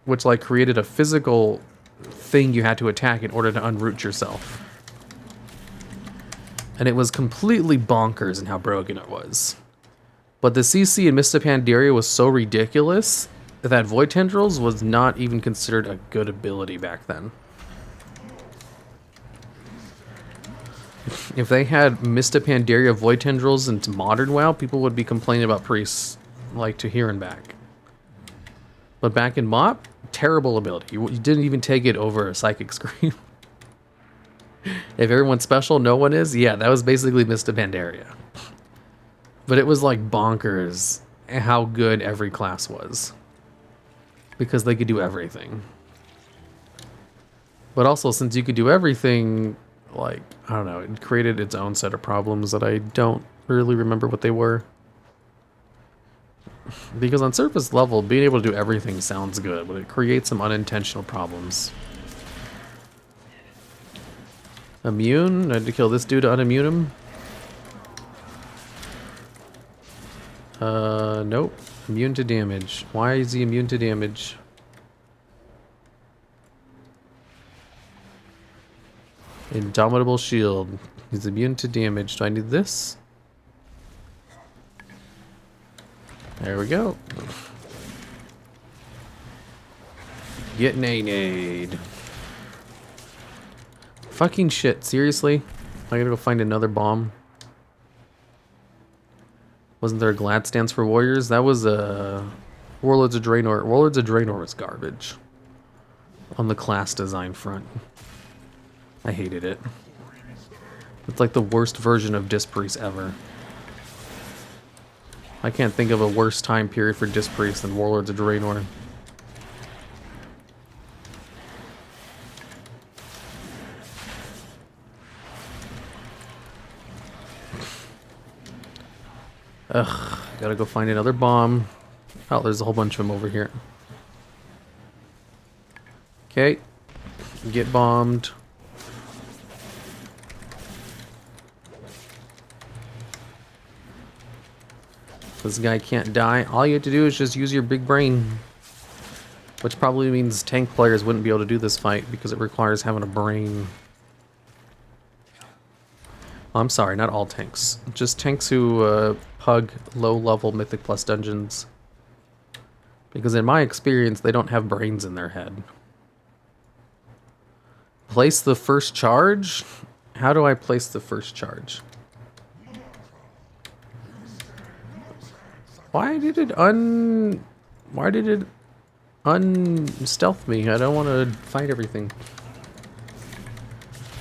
which, like, created a physical thing you had to attack in order to unroot yourself. And it was completely bonkers in how broken it was. But the CC in Mr. Pandaria was so ridiculous that Void Tendrils was not even considered a good ability back then. If they had Mr. Pandaria Void Tendrils into Modern WoW, people would be complaining about Priests like to here and back. But back in MOP, terrible ability. You didn't even take it over a Psychic Scream. If everyone's special, no one is. Yeah, that was basically Mr. Pandaria. But it was like bonkers how good every class was. Because they could do everything. But also, since you could do everything, like, I don't know, it created its own set of problems that I don't really remember what they were. Because on surface level, being able to do everything sounds good, but it creates some unintentional problems. Immune? I had to kill this dude to unimmune him? Nope. Immune to damage. Why is he immune to damage? Indomitable shield. He's immune to damage. Do I need this? There we go. Get nay-nayed. Fucking shit, seriously? I gotta go find another bomb. Wasn't there a Glad Stance for Warriors? That was Warlords of Draenor. Warlords of Draenor was garbage. On the class design front. I hated it. It's like the worst version of Disc Priest ever. I can't think of a worse time period for Disc Priest than Warlords of Draenor. Ugh, gotta go find another bomb. Oh, there's a whole bunch of them over here. Okay, get bombed. This guy can't die. All you have to do is just use your big brain. Which probably means tank players wouldn't be able to do this fight because it requires having a brain. Oh, I'm sorry, not all tanks. Just tanks who pug low-level Mythic Plus dungeons. Because in my experience, they don't have brains in their head. Place the first charge? How do I place the first charge? Why did it unstealth me? I don't want to fight everything.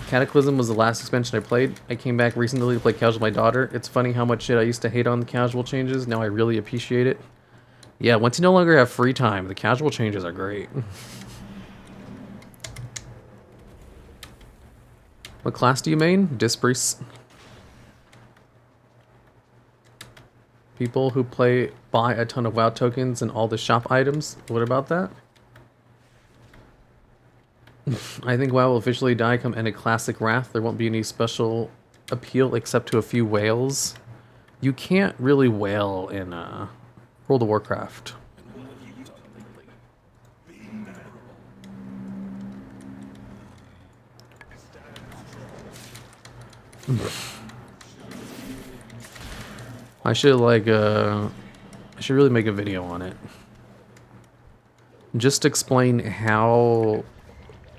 Cataclysm was the last expansion I played. I came back recently to play casual with my daughter. It's funny how much shit I used to hate on the casual changes. Now I really appreciate it. Yeah, once you no longer have free time, the casual changes are great. What class do you main? Dispriest. People who buy a ton of WoW tokens and all the shop items. What about that? I think WoW will officially die come end of Classic Wrath. There won't be any special appeal except to a few whales. You can't really whale in World of Warcraft. I should really make a video on it. Just explain how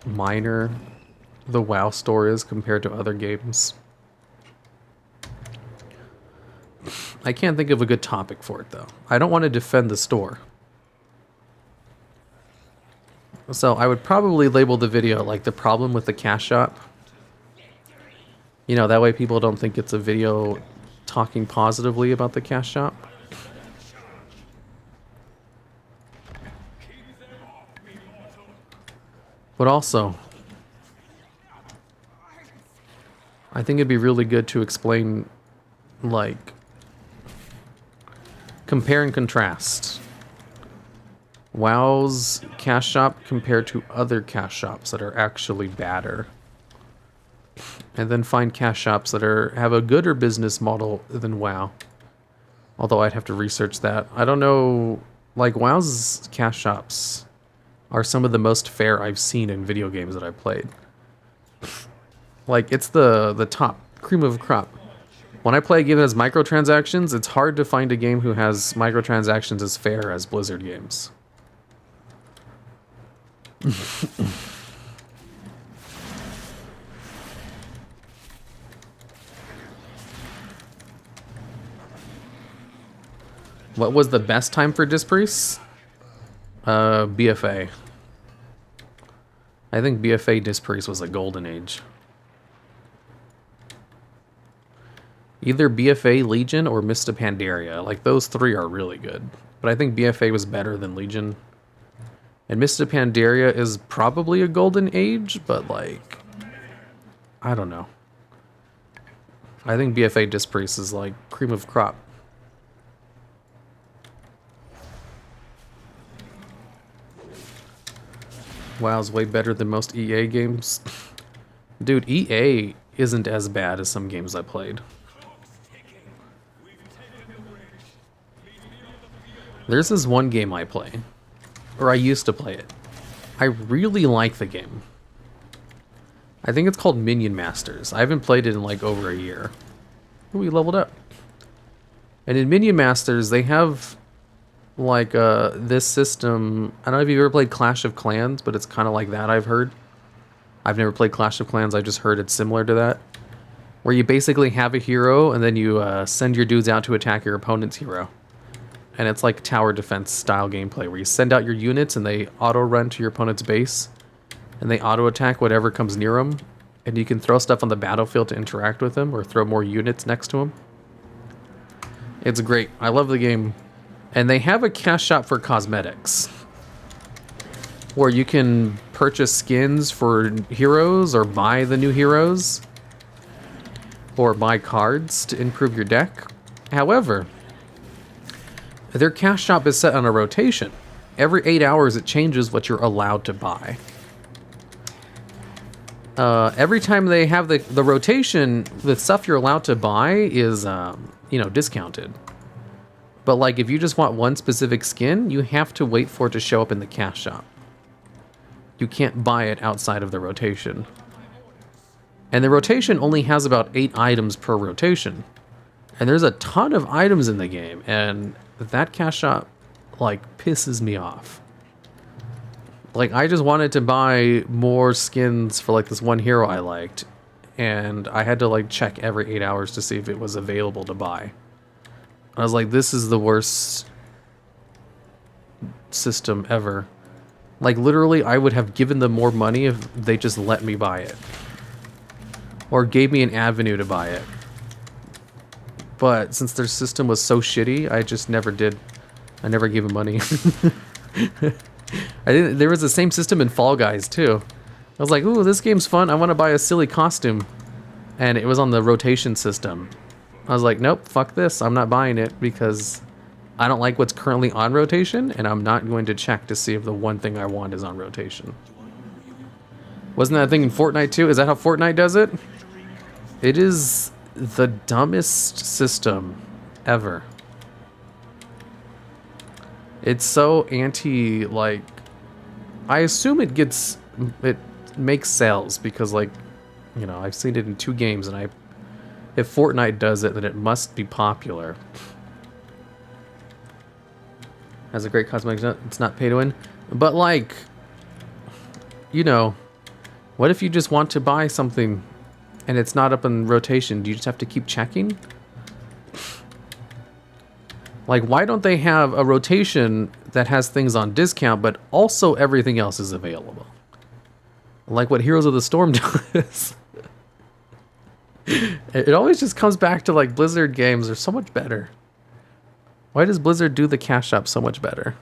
minor the WoW store is compared to other games. I can't think of a good topic for it though. I don't want to defend the store. So I would probably label the video like the problem with the cash shop. You know, that way people don't think it's a video talking positively about the cash shop. But also, I think it'd be really good to explain, like, compare and contrast WoW's cash shop compared to other cash shops that are actually badder. And then find cash shops that have a gooder business model than WoW. Although I'd have to research that. I don't know, like WoW's cash shops are some of the most fair I've seen in video games that I've played. Like, it's the top cream of the crop. When I play a game that has microtransactions, it's hard to find a game who has microtransactions as fair as Blizzard games. What was the best time for Dispriest? BFA. I think BFA Dispriest was a golden age. Either BFA Legion or Mist of Pandaria. Like, those three are really good. But I think BFA was better than Legion. And Mist of Pandaria is probably a golden age, but like, I don't know. I think BFA Dispriest is like cream of crop. WoW's way better than most EA games. Dude, EA isn't as bad as some games I played. There's this one game I play, or I used to play it. I really like the game. I think it's called Minion Masters. I haven't played it in like over a year. Ooh, we leveled up. And in Minion Masters, they have like this system. I don't know if you've ever played Clash of Clans, but it's kind of like that, I've heard. I've never played Clash of Clans, I just heard it's similar to that. Where you basically have a hero, and then you send your dudes out to attack your opponent's hero. And it's like tower defense style gameplay, where you send out your units, and they auto-run to your opponent's base. And they auto-attack whatever comes near them. And you can throw stuff on the battlefield to interact with them, or throw more units next to them. It's great. I love the game. And they have a cash shop for cosmetics, where you can purchase skins for heroes, or buy the new heroes, or buy cards to improve your deck. However, their cash shop is set on a rotation. Every 8 hours it changes what you're allowed to buy. Every time they have the rotation, the stuff you're allowed to buy is, discounted. But like, if you just want one specific skin, you have to wait for it to show up in the cash shop. You can't buy it outside of the rotation. And the rotation only has about 8 items per rotation. And there's a ton of items in the game, and that cash shop like pisses me off. Like, I just wanted to buy more skins for like this one hero I liked, and I had to like check every 8 hours to see if it was available to buy. I was like, this is the worst system ever. Like, literally, I would have given them more money if they just let me buy it. Or gave me an avenue to buy it. But since their system was so shitty, I just never did. I never gave them money. There was the same system in Fall Guys, too. I was like, ooh, this game's fun. I want to buy a silly costume. And it was on the rotation system. I was like, nope, fuck this. I'm not buying it because I don't like what's currently on rotation, and I'm not going to check to see if the one thing I want is on rotation. Wasn't that a thing in Fortnite too? Is that how Fortnite does it? It is the dumbest system ever. It's so anti, like, I assume it makes sales because, like, you know, I've seen it in 2 games, and if Fortnite does it, then it must be popular. Has a great cosmetic, it's not pay to win. But, like, you know, what if you just want to buy something and it's not up in rotation? Do you just have to keep checking? Like, why don't they have a rotation that has things on discount, but also everything else is available? Like what Heroes of the Storm does. It always just comes back to, like, Blizzard games are so much better. Why does Blizzard do the cash shop so much better?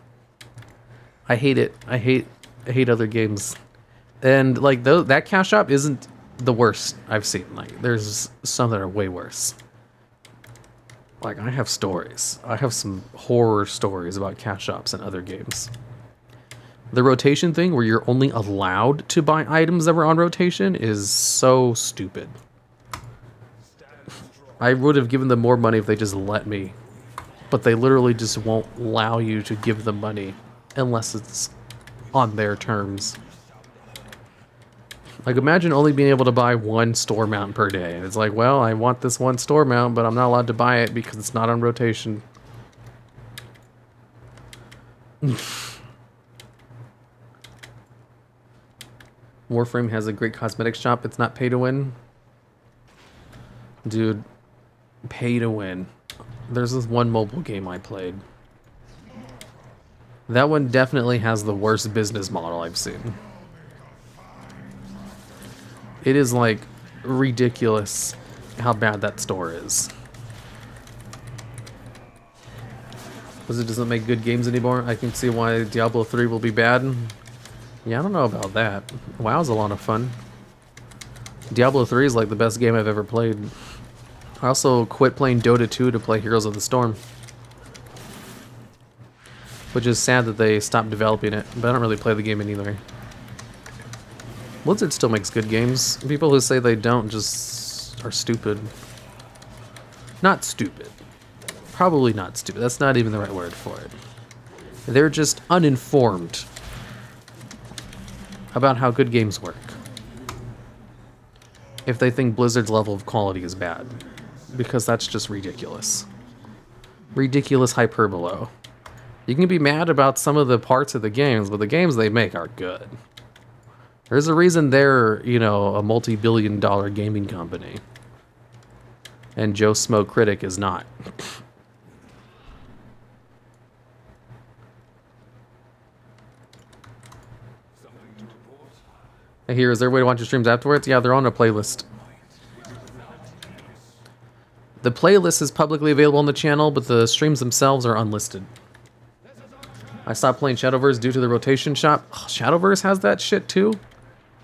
I hate it. I hate other games. And, like, that cash shop isn't the worst I've seen. Like, there's some that are way worse. Like, I have stories. I have some horror stories about cash shops and other games. The rotation thing where you're only allowed to buy items that were on rotation is so stupid. I would have given them more money if they just let me. But they literally just won't allow you to give them money unless it's on their terms. Like, imagine only being able to buy 1 store mount per day. It's like, well, I want this 1 store mount, but I'm not allowed to buy it because it's not on rotation. Warframe has a great cosmetics shop. It's not pay to win. Dude, pay to win. There's this one mobile game I played. That one definitely has the worst business model I've seen. It is, like, ridiculous how bad that store is. Because it doesn't make good games anymore. I can see why Diablo 3 will be bad. Yeah, I don't know about that. WoW's a lot of fun. Diablo 3 is, like, the best game I've ever played. I also quit playing Dota 2 to play Heroes of the Storm. Which is sad that they stopped developing it, but I don't really play the game anyway. Blizzard still makes good games. People who say they don't just are stupid. Not stupid. Probably not stupid. That's not even the right word for it. They're just uninformed about how good games work. If they think Blizzard's level of quality is bad. Because that's just ridiculous. Ridiculous hyperbole. You can be mad about some of the parts of the games, but the games they make are good. There's a reason they're, you know, a multi-billion-dollar gaming company. And Joe Smo Critic is not. Hey, here, is there a way to watch your streams afterwards? Yeah, they're on a playlist. The playlist is publicly available on the channel, but the streams themselves are unlisted. I stopped playing Shadowverse due to the rotation shop. Oh, Shadowverse has that shit too?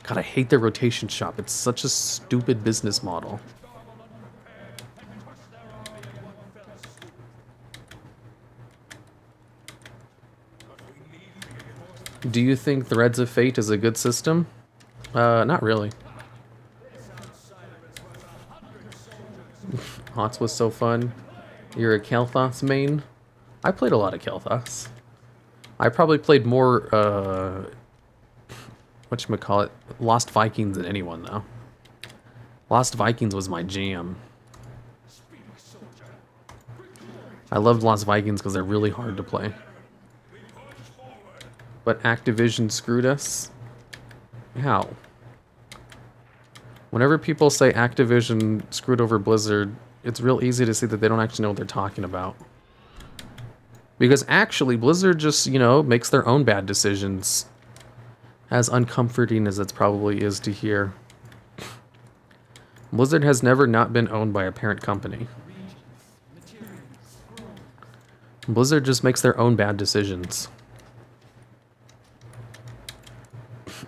God, I hate their rotation shop. It's such a stupid business model. Do you think Threads of Fate is a good system? Not really. HOTS was so fun. You're a Kel'Thas main? I played a lot of Kel'Thas. I probably played more, whatchamacallit, Lost Vikings than anyone, though. Lost Vikings was my jam. I loved Lost Vikings because they're really hard to play. But Activision screwed us? How? Whenever people say Activision screwed over Blizzard, it's real easy to see that they don't actually know what they're talking about. Because actually, Blizzard just, you know, makes their own bad decisions. As uncomforting as it probably is to hear. Blizzard has never not been owned by a parent company. Blizzard just makes their own bad decisions.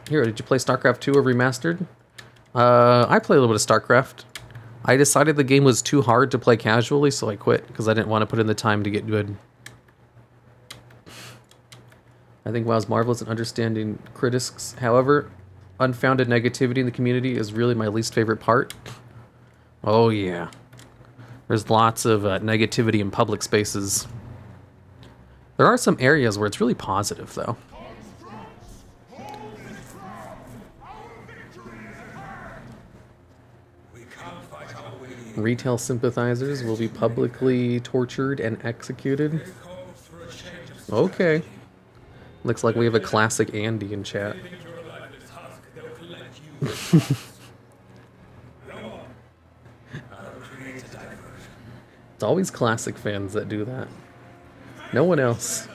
Here, did you play StarCraft 2 or Remastered? I played a little bit of StarCraft. I decided the game was too hard to play casually, so I quit, because I didn't want to put in the time to get good. I think WoW's marvelous in understanding critics. However, unfounded negativity in the community is really my least favorite part. Oh yeah. There's lots of negativity in public spaces. There are some areas where it's really positive, though. Retail sympathizers will be publicly tortured and executed. Okay. Looks like we have a classic Andy in chat. It's always classic fans that do that. No one else.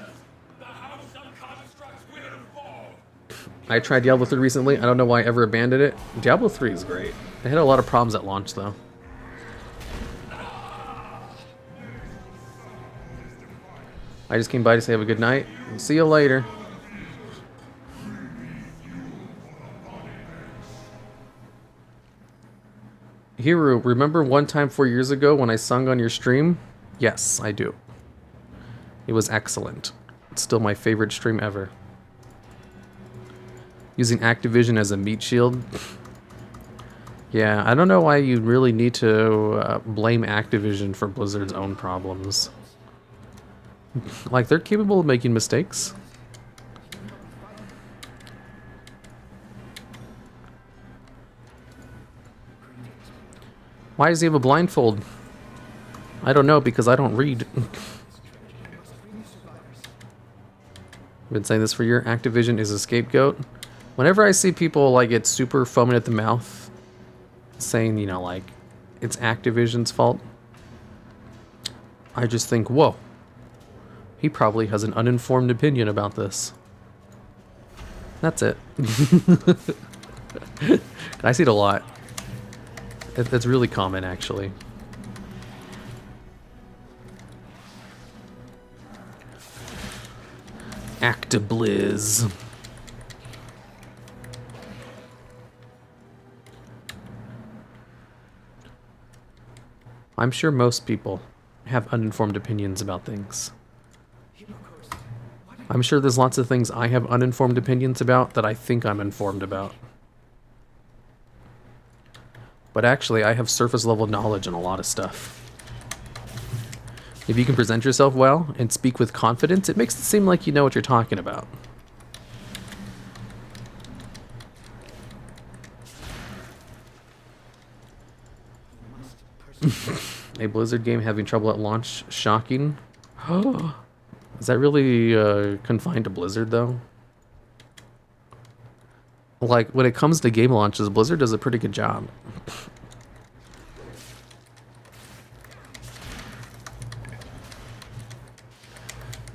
I tried Diablo 3 recently. I don't know why I ever abandoned it. Diablo 3 is great. It had a lot of problems at launch, though. I just came by to say have a good night. See you later. Hiru, remember one time 4 years ago when I sung on your stream? Yes, I do. It was excellent. It's still my favorite stream ever. Using Activision as a meat shield. Yeah, I don't know why you really need to blame Activision for Blizzard's own problems. Like, they're capable of making mistakes. Why does he have a blindfold? I don't know, because I don't read. I've been saying this for a year. Activision is a scapegoat. Whenever I see people, like, get super foaming at the mouth, saying, you know, like, it's Activision's fault, I just think, whoa. He probably has an uninformed opinion about this. That's it. I see it a lot. It's really common, actually. Actiblizz. I'm sure most people have uninformed opinions about things. I'm sure there's lots of things I have uninformed opinions about that I think I'm informed about. But actually, I have surface level knowledge on a lot of stuff. If you can present yourself well and speak with confidence, it makes it seem like you know what you're talking about. A Blizzard game having trouble at launch. Shocking. Is that really confined to Blizzard, though? Like, when it comes to game launches, Blizzard does a pretty good job.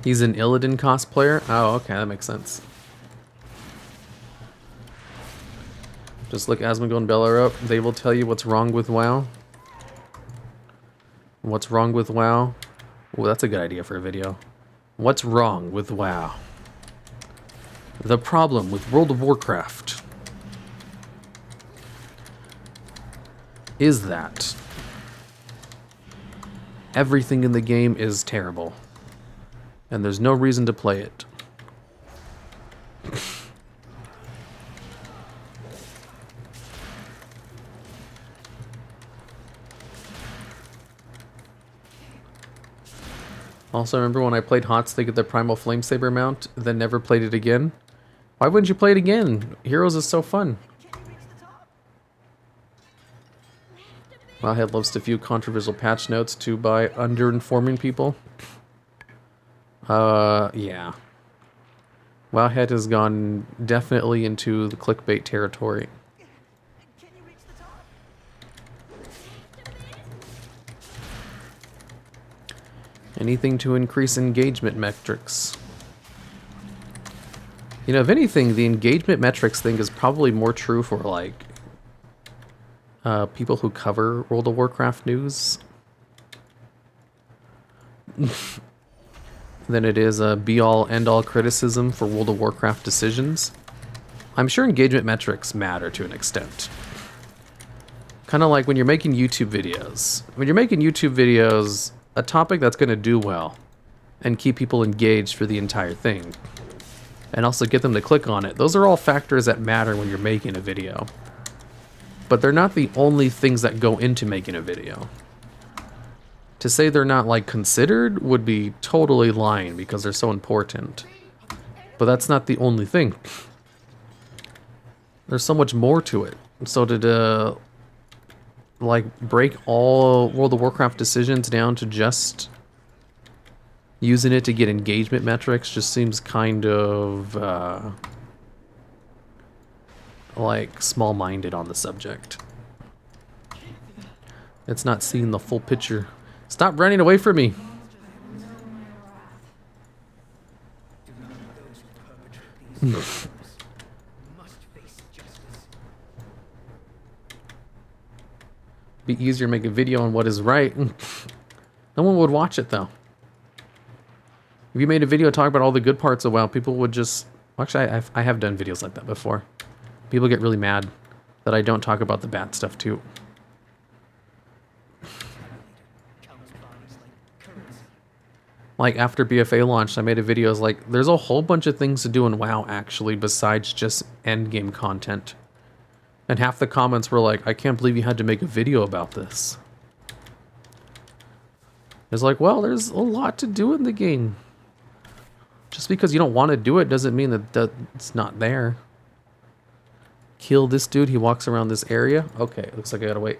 He's an Illidan cosplayer? Oh, okay, that makes sense. Just look Asmongold and Bella up. They will tell you what's wrong with WoW. What's wrong with WoW? Oh, that's a good idea for a video. What's wrong with WoW? The problem with World of Warcraft is that everything in the game is terrible, and there's no reason to play it. Also, remember when I played Hotstick at the Primal Flamesaber mount, then never played it again? Why wouldn't you play it again? Heroes is so fun. Wowhead loves to view controversial patch notes too by under-informing people. Yeah. Wowhead has gone definitely into the clickbait territory. Can you reach the top? Anything to increase engagement metrics. You know, if anything, the engagement metrics thing is probably more true for, like, people who cover World of Warcraft news than it is a be-all, end-all criticism for World of Warcraft decisions. I'm sure engagement metrics matter to an extent. Kind of like when you're making YouTube videos. When you're making YouTube videos, a topic that's going to do well and keep people engaged for the entire thing, and also get them to click on it, those are all factors that matter when you're making a video. But they're not the only things that go into making a video. To say they're not, like, considered would be totally lying because they're so important. But that's not the only thing. There's so much more to it. So to, like, break all World of Warcraft decisions down to just using it to get engagement metrics just seems kind of, like, small-minded on the subject. It's not seeing the full picture. Stop running away from me! Be easier to make a video on what is right. No one would watch it, though. If you made a video talking about all the good parts of WoW, people would just... Actually, I have done videos like that before. People get really mad that I don't talk about the bad stuff, too. Like, after BFA launched, I made a video. Like, there's a whole bunch of things to do in WoW, actually, besides just endgame content. And half the comments were like, I can't believe you had to make a video about this. It's like, well, there's a lot to do in the game. Just because you don't want to do it doesn't mean that it's not there. Kill this dude, he walks around this area. Okay, looks like I gotta wait.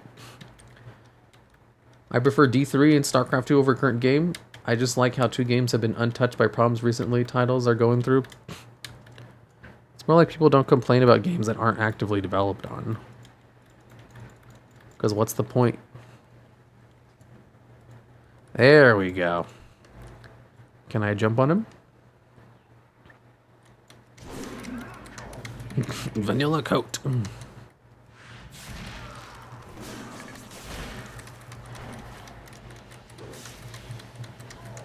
I prefer D3 and StarCraft 2 over current game. I just like how two games have been untouched by problems recently titles are going through. It's more like people don't complain about games that aren't actively developed on. Because what's the point? There we go. Can I jump on him? Vanilla coat.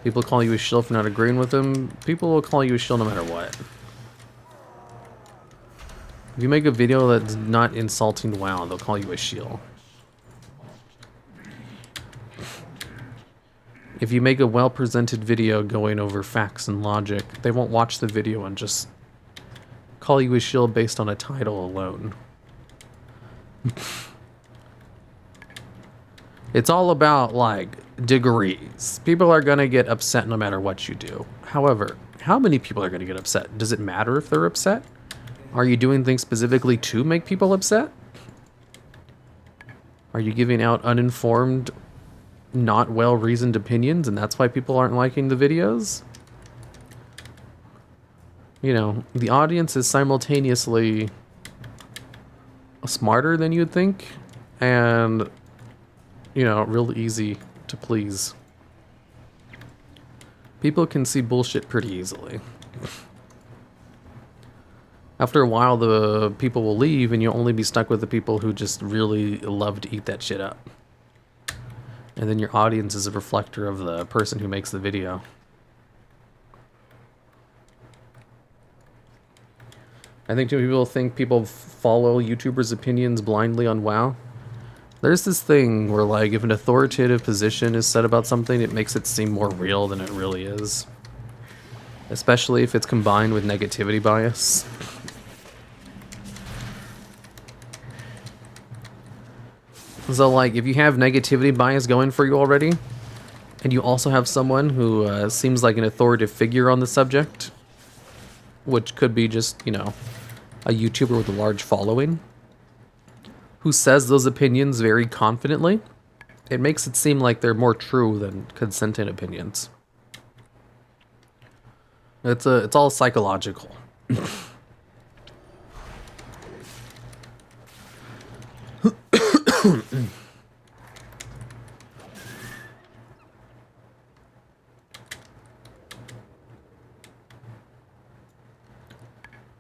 People call you a shill for not agreeing with them. People will call you a shill no matter what. If you make a video that's not insulting WoW, they'll call you a shill. If you make a well-presented video going over facts and logic, they won't watch the video and just call you a shill based on a title alone. It's all about, like, degrees. People are gonna get upset no matter what you do. However, how many people are gonna get upset? Does it matter if they're upset? Are you doing things specifically to make people upset? Are you giving out uninformed, not well-reasoned opinions and that's why people aren't liking the videos? You know, the audience is simultaneously smarter than you'd think and, you know, real easy to please. People can see bullshit pretty easily. After a while, the people will leave and you'll only be stuck with the people who just really love to eat that shit up. And then your audience is a reflector of the person who makes the video. I think too many people think people follow YouTubers' opinions blindly on WoW. There's this thing where, like, if an authoritative position is said about something, it makes it seem more real than it really is. Especially if it's combined with negativity bias. So, like, if you have negativity bias going for you already, and you also have someone who seems like an authoritative figure on the subject, which could be just, you know, a YouTuber with a large following, who says those opinions very confidently, it makes it seem like they're more true than consenting opinions. It's all psychological.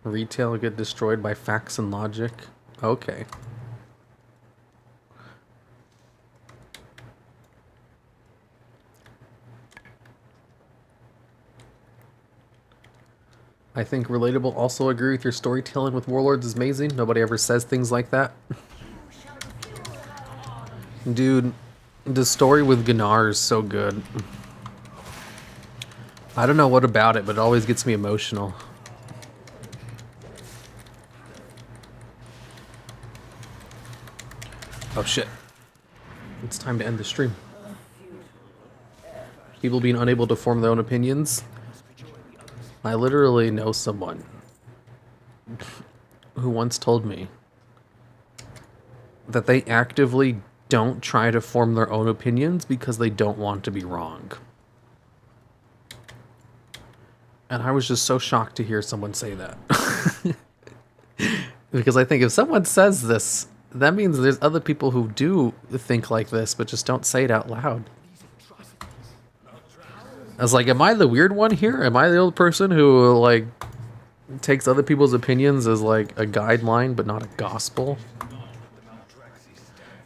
Retail get destroyed by facts and logic. Okay. I think Relatable also agree with your storytelling with Warlords is amazing. Nobody ever says things like that. Dude, the story with Gunnar is so good. I don't know what about it, but it always gets me emotional. Oh shit. It's time to end the stream. People being unable to form their own opinions. I literally know someone who once told me that they actively don't try to form their own opinions because they don't want to be wrong. And I was just so shocked to hear someone say that. Because I think if someone says this, that means there's other people who do think like this, but just don't say it out loud. I was like, am I the weird one here? Am I the old person who, like, takes other people's opinions as, like, a guideline, but not a gospel?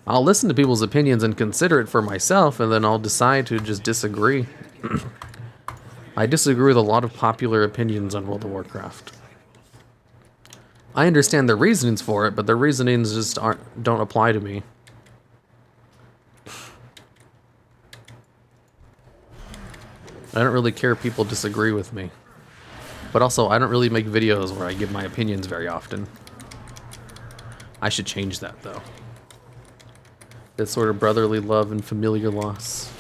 I'll listen to people's opinions and consider it for myself, and then I'll decide to just disagree. I disagree with a lot of popular opinions on World of Warcraft. I understand the reasonings for it, but the reasonings just don't apply to me. I don't really care if people disagree with me. But also, I don't really make videos where I give my opinions very often. I should change that, though. That sort of brotherly love and familiar loss.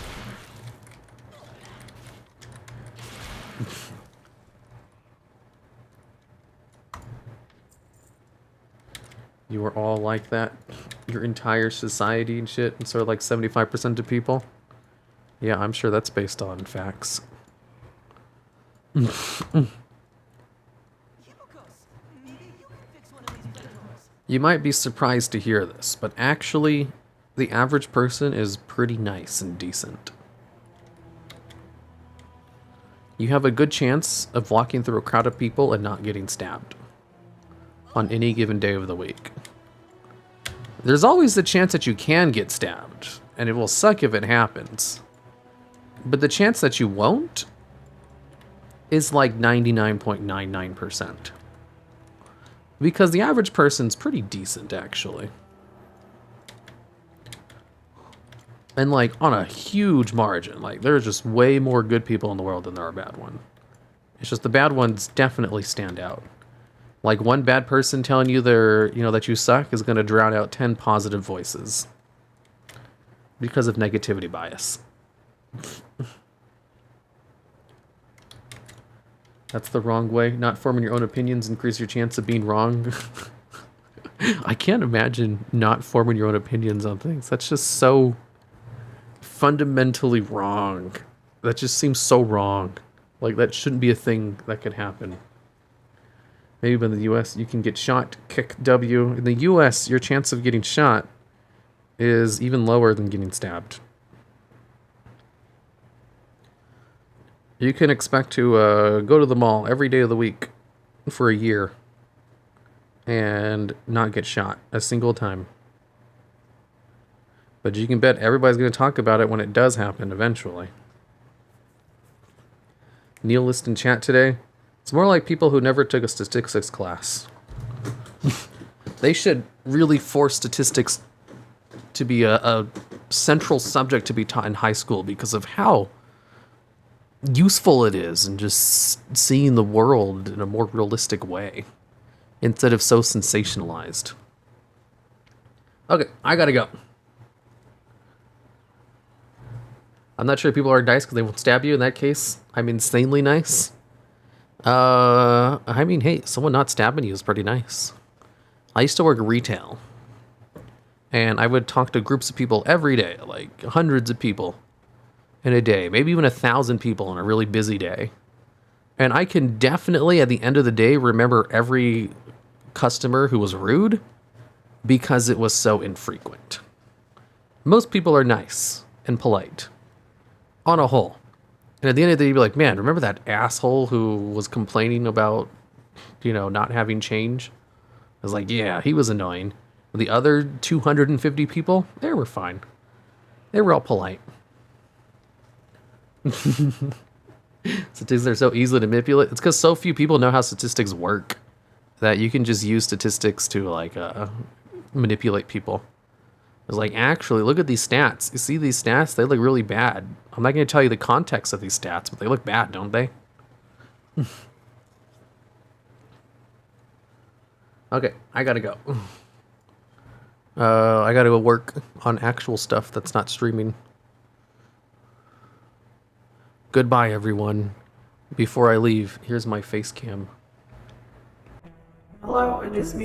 You are all like that? Your entire society and shit? And sort of like 75% of people? Yeah, I'm sure that's based on facts. You might be surprised to hear this, but actually, the average person is pretty nice and decent. You have a good chance of walking through a crowd of people and not getting stabbed on any given day of the week. There's always the chance that you can get stabbed, and it will suck if it happens. But the chance that you won't is like 99.99%. Because the average person's pretty decent, actually. And like on a huge margin. Like there's just way more good people in the world than there are bad ones. It's just the bad ones definitely stand out. Like one bad person telling you that you suck is going to drown out 10 positive voices. Because of negativity bias. That's the wrong way. Not forming your own opinions increase your chance of being wrong. I can't imagine not forming your own opinions on things. That's just so fundamentally wrong. That just seems so wrong. Like that shouldn't be a thing that could happen. Maybe in the US you can get shot, kick W. In the US, your chance of getting shot is even lower than getting stabbed. You can expect to go to the mall every day of the week for a year and not get shot a single time. But you can bet everybody's going to talk about it when it does happen eventually. Nihilist in chat today. It's more like people who never took a statistics class. They should really force statistics to be a central subject to be taught in high school because of how useful it is and just seeing the world in a more realistic way instead of so sensationalized. Okay, I gotta go. I'm not sure if people are nice because they won't stab you. In that case, I'm insanely nice. I mean, hey, someone not stabbing you is pretty nice. I used to work retail. And I would talk to groups of people every day, like hundreds of people in a day, maybe even 1,000 people on a really busy day. And I can definitely, at the end of the day, remember every customer who was rude because it was so infrequent. Most people are nice and polite on a whole. And at the end of the day, you'd be like, man, remember that asshole who was complaining about, not having change? I was like, yeah, he was annoying. The other 250 people, they were fine. They were all polite. Statistics are so easily to manipulate. It's because so few people know how statistics work that you can just use statistics to manipulate people. It's like, actually, look at these stats. You see these stats? They look really bad. I'm not going to tell you the context of these stats, but they look bad, don't they? Okay, I gotta go. I gotta go work on actual stuff that's not streaming. Goodbye, everyone. Before I leave, here's my face cam. Hello, it is me.